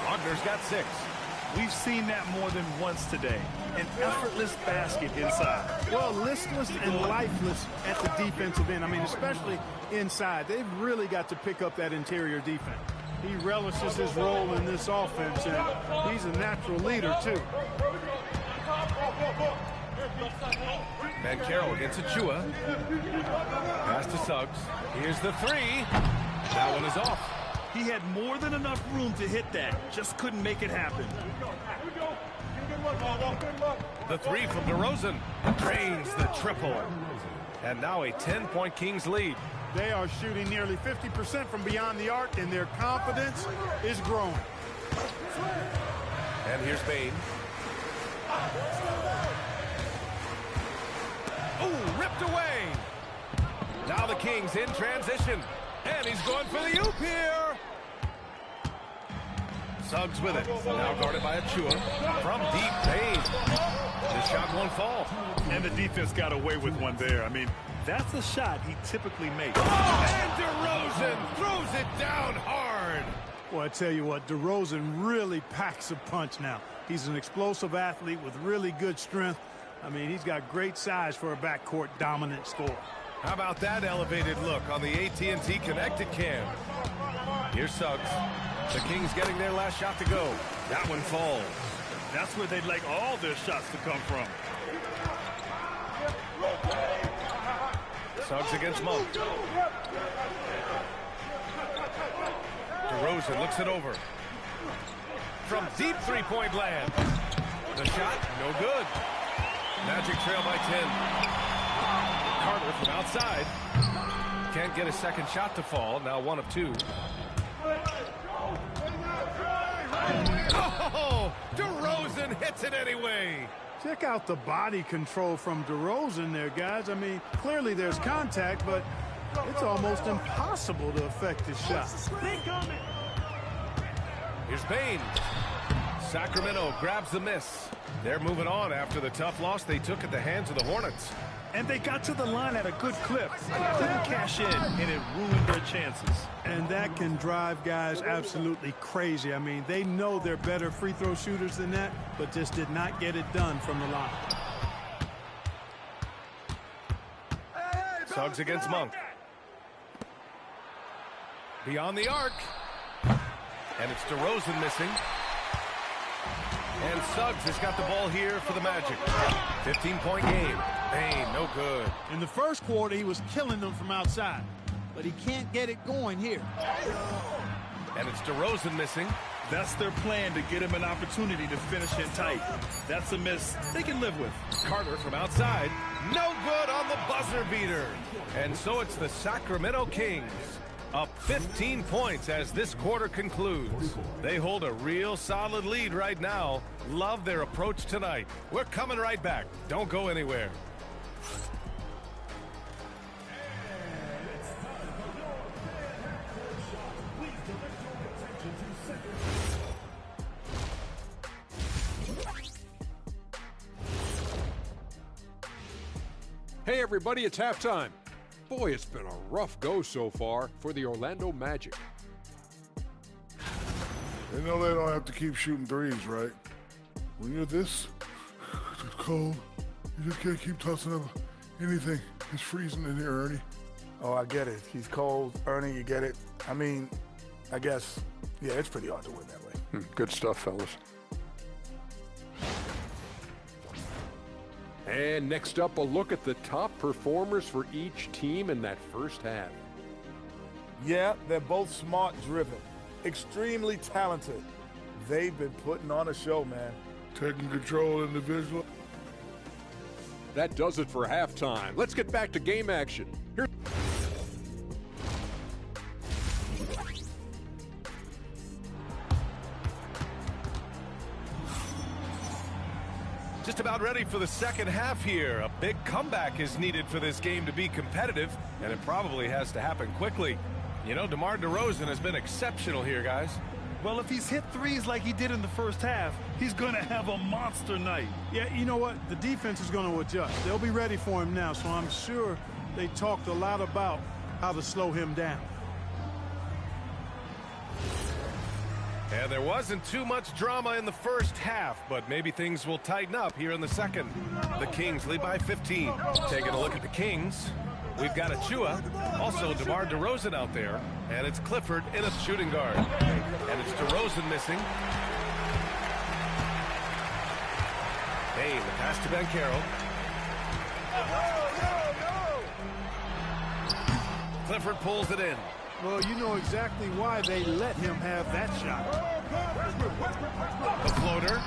Wagner's got 6. We've seen that more than once today. An effortless basket inside. Well, listless and lifeless at the defensive end. I mean, especially inside. They've really got to pick up that interior defense. He relishes his role in this offense, and he's a natural leader, too. Banchero against Achua. Pass to Suggs. Here's the 3. That one is off. He had more than enough room to hit that. Just couldn't make it happen. The 3 from DeRozan drains the triple. And now a 10-point Kings lead. They are shooting nearly 50% from beyond the arc, and their confidence is growing. And here's Bane. Ooh, ripped away. Now the Kings in transition. And he's going for the oop here. Suggs with it. Now guarded by Achua. From deep, Bane. The shot won't fall. And the defense got away with one there. I mean, that's a shot he typically makes. And DeRozan throws it down hard. Well, I tell you what, DeRozan really packs a punch now. He's an explosive athlete with really good strength. I mean, he's got great size for a backcourt dominant scorer. How about that elevated look on the AT&T Connected Cam? Here's Suggs. The Kings getting their last shot to go. That one falls. That's where they'd like all their shots to come from. Suggs against Monk. DeRozan looks it over. From deep three-point land. The shot, no good. Magic trail by 10. Carter from outside. Can't get a second shot to fall. Now 1 of 2. Oh, DeRozan hits it anyway. Check out the body control from DeRozan there, guys. I mean, clearly there's contact, but it's almost impossible to affect his shot. Here's Bane. Sacramento grabs the miss. They're moving on after the tough loss they took at the hands of the Hornets. And they got to the line at a good clip. Couldn't cash in, and it ruined their chances. And that can drive guys absolutely crazy. I mean, they know they're better free throw shooters than that, but just did not get it done from the line. Suggs against Monk. Beyond the arc. And it's DeRozan missing. And Suggs has got the ball here for the Magic. 15-point game. Bane, no good. In the first quarter, he was killing them from outside, but he can't get it going here. And it's DeRozan missing. That's their plan, to get him an opportunity to finish in tight. That's a miss they can live with. Carter from outside. No good on the buzzer beater. And so it's the Sacramento Kings up 15 points as this quarter concludes. They hold a real solid lead right now. Love their approach tonight. We're coming right back. Don't go anywhere. Hey everybody, it's halftime. Boy, it's been a rough go so far for the Orlando Magic. They know they don't have to keep shooting threes, right? When you're this cold, you just can't keep tossing up anything. It's freezing in here, Ernie. Oh, I get it. He's cold. Ernie, you get it. I mean, I guess, yeah, it's pretty hard to win that way. Good stuff, fellas. And next up, a look at the top performers for each team in that first half. Yeah, they're both smart-driven, extremely talented. They've been putting on a show, man. Taking control individual. That does it for halftime. Let's get back to game action. Here. Just about ready for the second half here. A big comeback is needed for this game to be competitive, and it probably has to happen quickly. You know, DeMar DeRozan has been exceptional here, guys. Well, if he's hit threes like he did in the first half, he's going to have a monster night. Yeah, you know what? The defense is going to adjust. They'll be ready for him now, so I'm sure they talked a lot about how to slow him down. And there wasn't too much drama in the first half, but maybe things will tighten up here in the second. The Kings lead by 15. Taking a look at the Kings, we've got Achua, also DeMar DeRozan out there, and it's Clifford in a shooting guard. And it's DeRozan missing. Bane, the pass to Banchero. Clifford pulls it in. Well, you know exactly why they let him have that shot. The floater.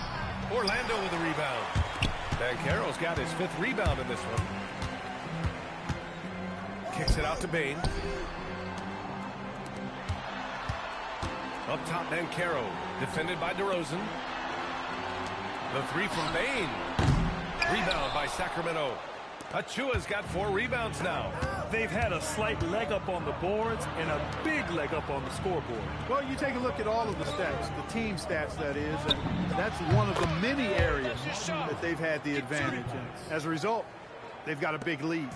Orlando with a rebound. Banchero's got his 5th rebound in this one. Kicks it out to Bane. Up top, Banchero. Defended by DeRozan. The 3 from Bane. Rebound by Sacramento. Achua's got 4 rebounds now. They've had a slight leg up on the boards and a big leg up on the scoreboard. Well, you take a look at all of the stats, the team stats, that is, and that's one of the many areas that they've had the advantage. And as a result, they've got a big lead.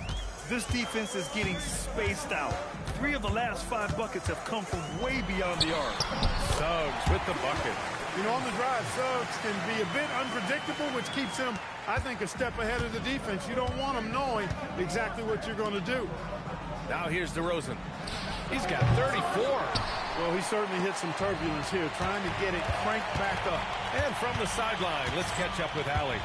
This defense is getting spaced out. 3 of the last 5 buckets have come from way beyond the arc. Suggs with the bucket. You know, on the drive, Suggs can be a bit unpredictable, which keeps him, I think, a step ahead of the defense. You don't want him knowing exactly what you're going to do. Now here's DeRozan. He's got 34. Well, he certainly hit some turbulence here, trying to get it cranked back up. And from the sideline, let's catch up with Allie.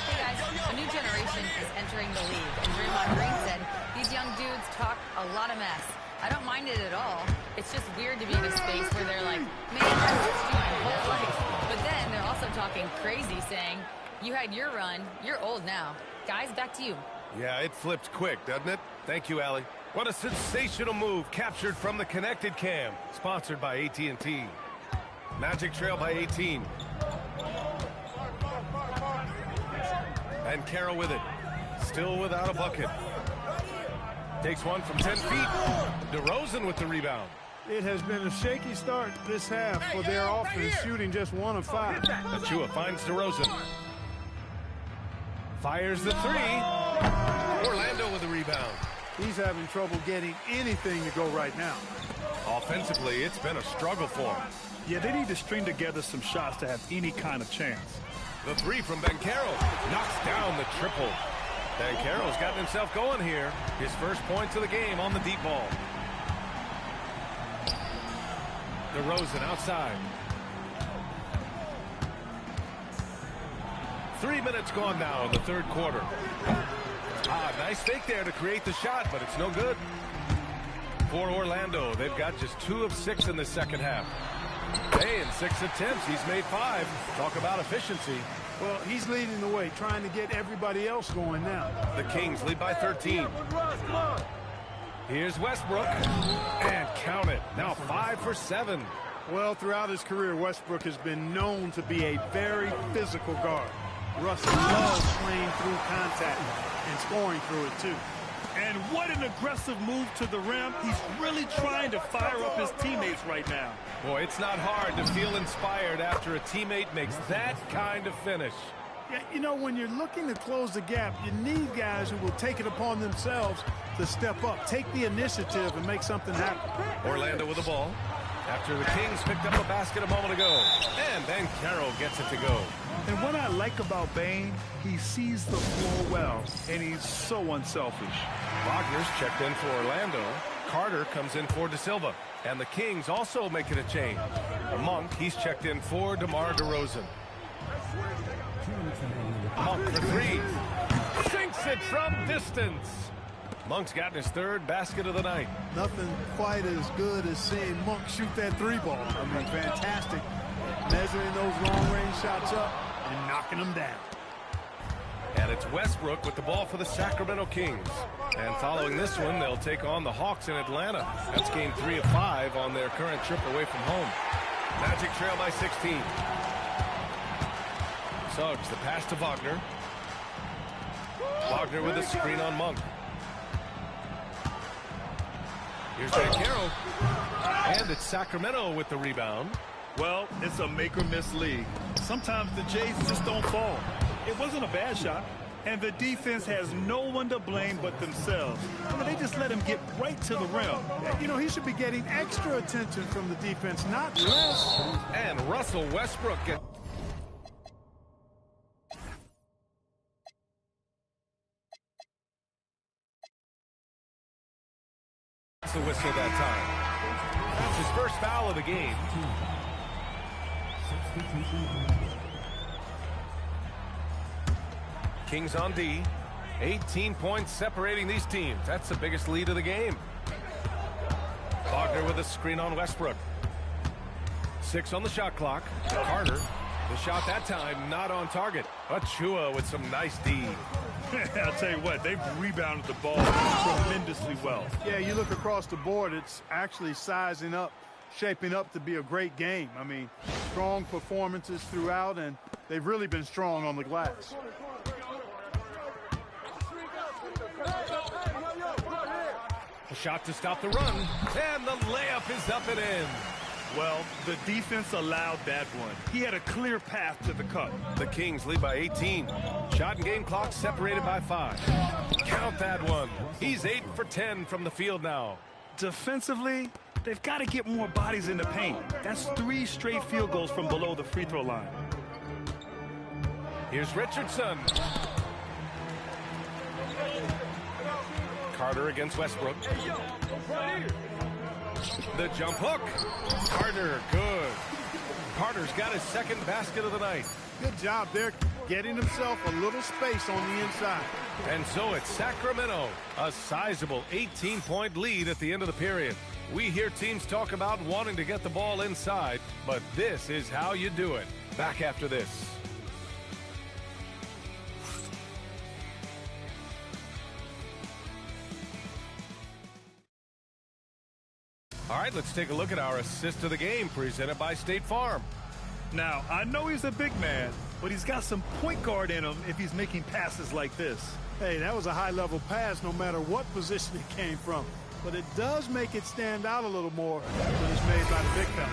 Hey guys, a new generation is entering the league, and Draymond Green said these young dudes talk a lot of mess. I don't mind it at all. It's just weird to be in a space where they're like, man, I've watched you my whole life. But then they're also talking crazy, saying, you had your run, you're old now. Guys, back to you. Yeah, it flipped quick, doesn't it? Thank you, Allie. What a sensational move captured from the Connected Cam, sponsored by AT&T. Magic trail by 18. And Carroll with it. Still without a bucket. Takes one from 10 feet. DeRozan with the rebound. It has been a shaky start this half for their offense, shooting just 1 of 5. Achua finds DeRozan. Fires the 3. Orlando with the rebound. He's having trouble getting anything to go right now. Offensively, it's been a struggle for him. Yeah, they need to string together some shots to have any kind of chance. The 3 from Banchero knocks down the triple. Banchero's gotten himself going here. His first points of the game on the deep ball. DeRozan outside. 3 minutes gone now in the third quarter. Nice fake there to create the shot, but it's no good. For Orlando, they've got just 2 of 6 in the second half. Hey, in 6 attempts, he's made 5. Talk about efficiency. Well, he's leading the way, trying to get everybody else going now. The Kings lead by 13. Here's Westbrook. And count it. Now 5 for 7. Well, throughout his career, Westbrook has been known to be a very physical guard. Russell loves playing through contact and scoring through it, too. And what an aggressive move to the rim. He's really trying to fire up his teammates right now. Boy, it's not hard to feel inspired after a teammate makes that kind of finish. Yeah, you know, when you're looking to close the gap, you need guys who will take it upon themselves to step up, take the initiative, and make something happen. Orlando with the ball. After the Kings picked up a basket a moment ago. And Banchero gets it to go. And what I like about Bane, he sees the floor well, and he's so unselfish. Wagner's checked in for Orlando. Carter comes in for De Silva. And the Kings also making a change. Monk, he's checked in for DeMar DeRozan. Monk for three. Sinks it from distance. Monk's gotten his third basket of the night. Nothing quite as good as seeing Monk shoot that three ball. I mean, fantastic. Measuring those long-range shots up and knocking them down. And it's Westbrook with the ball for the Sacramento Kings. And following this one, they'll take on the Hawks in Atlanta. That's game 3 of 5 on their current trip away from home. Magic trail by 16. Suggs, the pass to Wagner. Wagner with a screen on Monk. Here's Banchero. And it's Sacramento with the rebound. Well, it's a make-or-miss league. Sometimes the Jays just don't fall. It wasn't a bad shot, and the defense has no one to blame but themselves. I mean, they just let him get right to the rim. You know, he should be getting extra attention from the defense, not less. And Russell Westbrook gets... the whistle that time. That's his first foul of the game. Kings on D. 18 points separating these teams. That's the biggest lead of the game. Wagner with a screen on Westbrook. 6 on the shot clock. Carter. The shot that time not on target. Achua with some nice D. I'll tell you what, they've rebounded the ball tremendously well. Yeah, you look across the board, it's actually sizing up, shaping up to be a great game. I mean, strong performances throughout, and they've really been strong on the glass. A shot to stop the run, and the layup is up and in. Well, the defense allowed that one. He had a clear path to the cup. The Kings lead by 18. Shot and game clock separated by 5. Count that one. He's 8 for 10 from the field now. Defensively, they've got to get more bodies in the paint. That's 3 straight field goals from below the free throw line. Here's Richardson. Carter against Westbrook. The jump hook. Carter, good. Carter's got his second basket of the night. Good job there, getting himself a little space on the inside. And so it's Sacramento, a sizable 18-point lead at the end of the period. We hear teams talk about wanting to get the ball inside, but this is how you do it. Back after this. All right, let's take a look at our assist of the game presented by State Farm. Now, I know he's a big man, but he's got some point guard in him if he's making passes like this. Hey, that was a high-level pass no matter what position it came from. But it does make it stand out a little more when it's made by the big fella.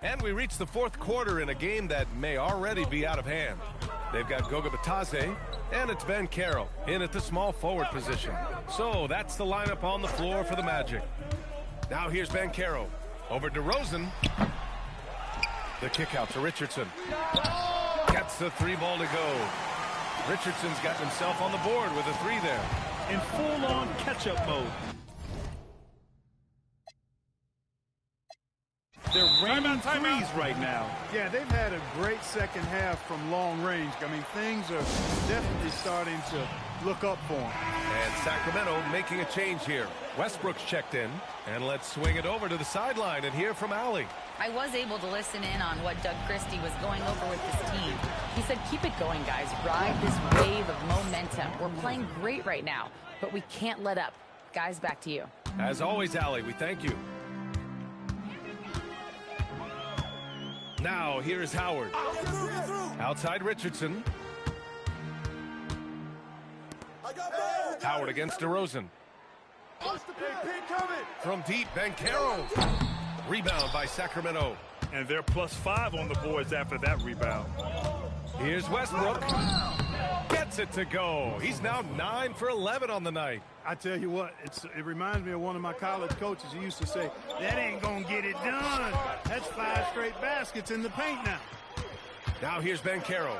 And we reach the fourth quarter in a game that may already be out of hand. They've got Goga Bitadze, and it's Banchero in at the small forward position. So that's the lineup on the floor for the Magic. Now here's Banchero. Over to DeRozan. The kick out to Richardson. Gets the 3 ball to go. Richardson's got himself on the board with a 3 there. In full-on catch-up mode. They're raining threes right now. Yeah, they've had a great second half from long range. I mean, things are definitely starting to look up for them. And Sacramento making a change here. Westbrook's checked in. And let's swing it over to the sideline and hear from Allie. I was able to listen in on what Doug Christie was going over with his team. He said, keep it going, guys. Ride this wave of momentum. We're playing great right now, but we can't let up. Guys, back to you. As always, Allie, we thank you. Now, here's Howard. Outside Richardson. Howard against DeRozan. From deep, Banchero. Rebound by Sacramento. And they're +5 on the boards after that rebound. Here's Westbrook. Gets it to go. He's now 9 for 11 on the night. I tell you what, it reminds me of one of my college coaches. He used to say, that ain't going to get it done. That's 5 straight baskets in the paint now. Now here's Banchero.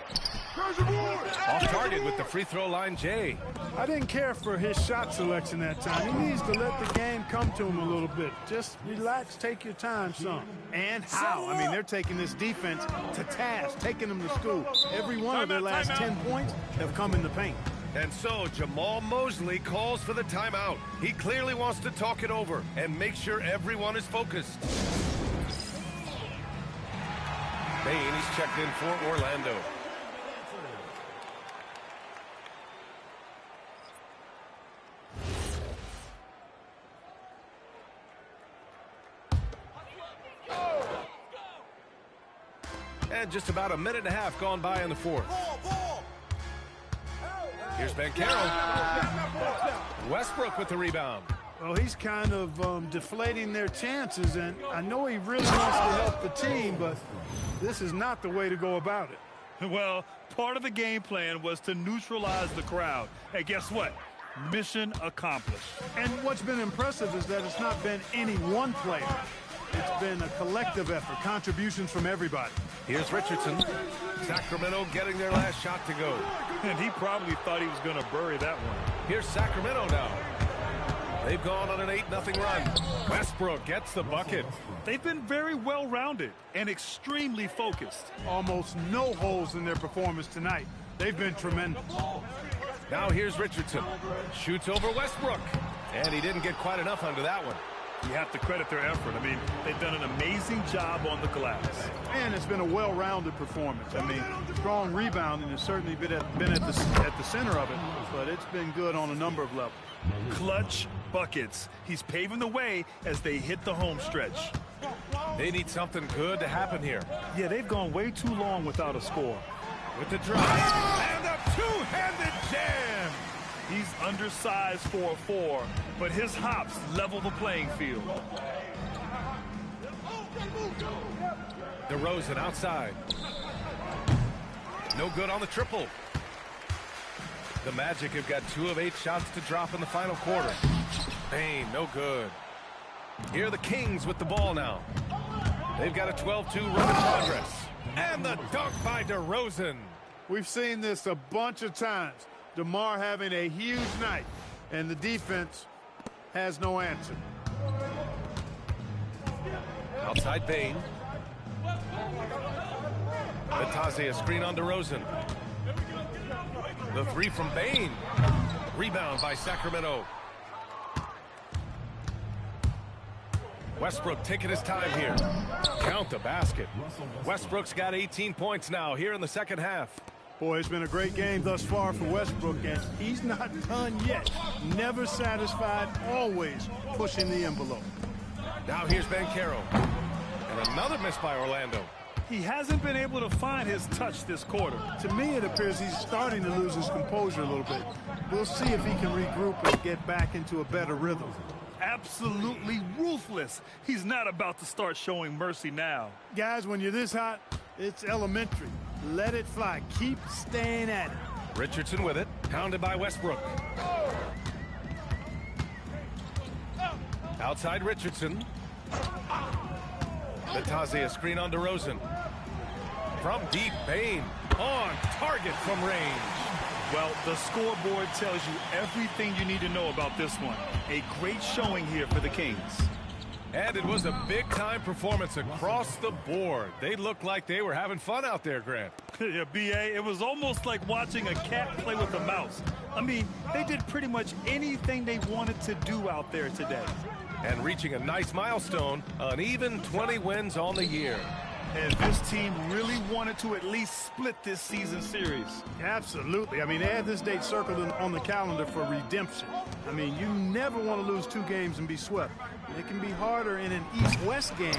Off target with the free throw line, Jay. I didn't care for his shot selection that time. He needs to let the game come to him a little bit. Just relax, take your time, son. And how? I mean, they're taking this defense to task, taking them to school. Every one of their last 10 points have come in the paint. And so Jamal Mosley calls for the timeout. He clearly wants to talk it over and make sure everyone is focused. Bane, he's checked in for Orlando. And just about a minute and a half gone by in the fourth. Here's Banchero. Westbrook with the rebound. Well, he's kind of deflating their chances, and I know he really wants to help the team, but this is not the way to go about it. Well, part of the game plan was to neutralize the crowd. And guess what? Mission accomplished. And what's been impressive is that it's not been any one player. It's been a collective effort, contributions from everybody. Here's Richardson. Sacramento getting their last shot to go. And he probably thought he was going to bury that one. Here's Sacramento now. They've gone on an 8-0 run. Westbrook gets the bucket. They've been very well-rounded and extremely focused. Almost no holes in their performance tonight. They've been tremendous. Now here's Richardson. Shoots over Westbrook. And he didn't get quite enough under that one. You have to credit their effort. I mean, they've done an amazing job on the glass. And it's been a well-rounded performance. I mean, strong rebounding has certainly been at the center of it, but it's been good on a number of levels. Clutch buckets. He's paving the way as they hit the home stretch. They need something good to happen here. Yeah, they've gone way too long without a score. With the drive and a two-handed jam. He's undersized for a 4, but his hops level the playing field. DeRozan outside. No good on the triple. The Magic have got 2 of 8 shots to drop in the final quarter. Bane, no good. Here are the Kings with the ball now. They've got a 12-2 run in progress. And the dunk by DeRozan. We've seen this a bunch of times. DeMar having a huge night, and the defense has no answer. Outside Bane. Batazzi, a screen on DeRozan. The 3 from Bane. Rebound by Sacramento. Westbrook taking his time here. Count the basket. Westbrook's got 18 points now here in the second half. Boy, it's been a great game thus far for Westbrook, and he's not done yet. Never satisfied, always pushing the envelope. Now here's Banchero. And another miss by Orlando. He hasn't been able to find his touch this quarter. To me, it appears he's starting to lose his composure a little bit. We'll see if he can regroup and get back into a better rhythm. Absolutely ruthless. He's not about to start showing mercy now. Guys, when you're this hot, it's elementary. Let it fly. Keep staying at it. Richardson with it. Pounded by Westbrook. Outside Richardson. Batazzi, a screen on DeRozan. From deep, Bane. On target from range. Well, the scoreboard tells you everything you need to know about this one. A great showing here for the Kings. And it was a big-time performance across the board. They looked like they were having fun out there, Grant. Yeah, B.A., it was almost like watching a cat play with a mouse. I mean, they did pretty much anything they wanted to do out there today. And reaching a nice milestone, an even 20 wins on the year. And this team really wanted to at least split this season series. Absolutely. I mean, they had this date circled on the calendar for redemption. I mean, you never want to lose 2 games and be swept. It can be harder in an East-West game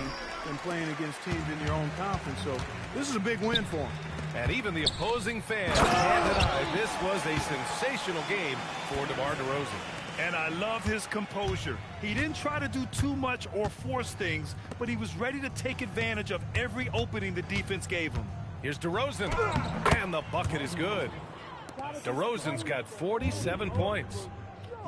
than playing against teams in your own conference. So this is a big win for them. And even the opposing fans can't deny this was a sensational game for DeMar DeRozan. And I love his composure. He didn't try to do too much or force things, but he was ready to take advantage of every opening the defense gave him. Here's DeRozan, and the bucket is good. DeRozan's got 47 points.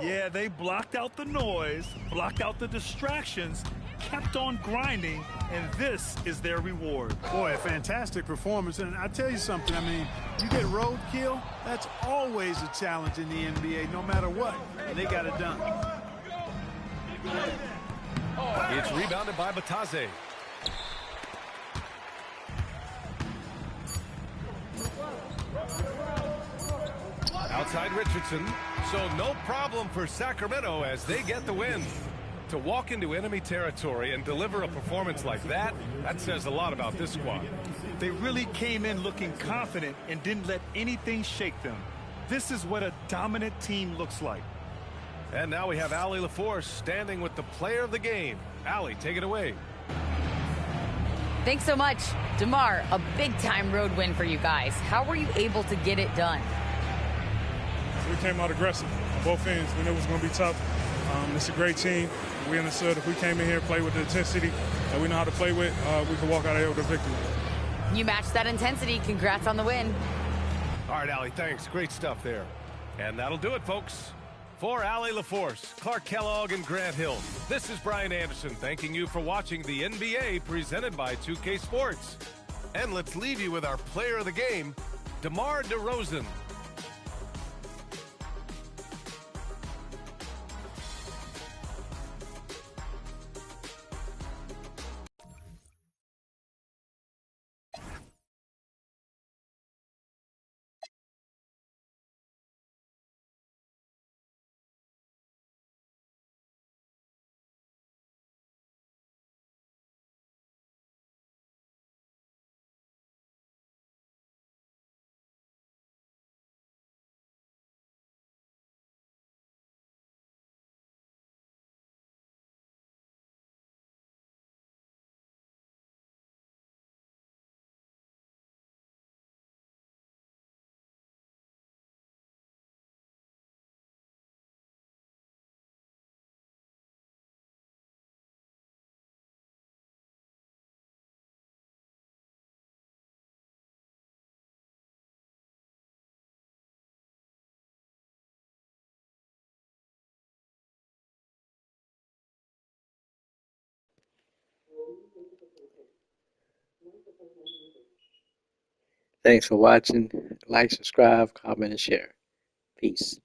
Yeah, they blocked out the noise, blocked out the distractions, kept on grinding, and this is their reward. Boy, a fantastic performance. And I tell you something, I mean, you get roadkill, that's always a challenge in the NBA, no matter what. And they got it done. It's rebounded by Batase. Outside Richardson. So no problem for Sacramento as they get the win. To walk into enemy territory and deliver a performance like that, that says a lot about this squad. They really came in looking confident and didn't let anything shake them. This is what a dominant team looks like. And now we have Allie LaForce standing with the player of the game. Allie, take it away. Thanks so much. DeMar, a big-time road win for you guys. How were you able to get it done? We came out aggressive on both ends. We knew it was going to be tough. It's a great team. We understood if we came in here and played with the intensity that we know how to play with, we could walk out of here with a victory. You matched that intensity. Congrats on the win. All right, Allie, thanks. Great stuff there. And that'll do it, folks. For Allie LaForce, Clark Kellogg, and Grant Hill, this is Brian Anderson thanking you for watching the NBA presented by 2K Sports. And let's leave you with our player of the game, DeMar DeRozan. Thanks for watching. Like, subscribe, comment, and share. Peace.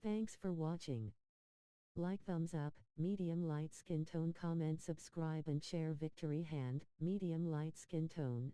Thanks for watching. Like, thumbs up, medium light skin tone, comment, subscribe and share. Victory hand, medium light skin tone.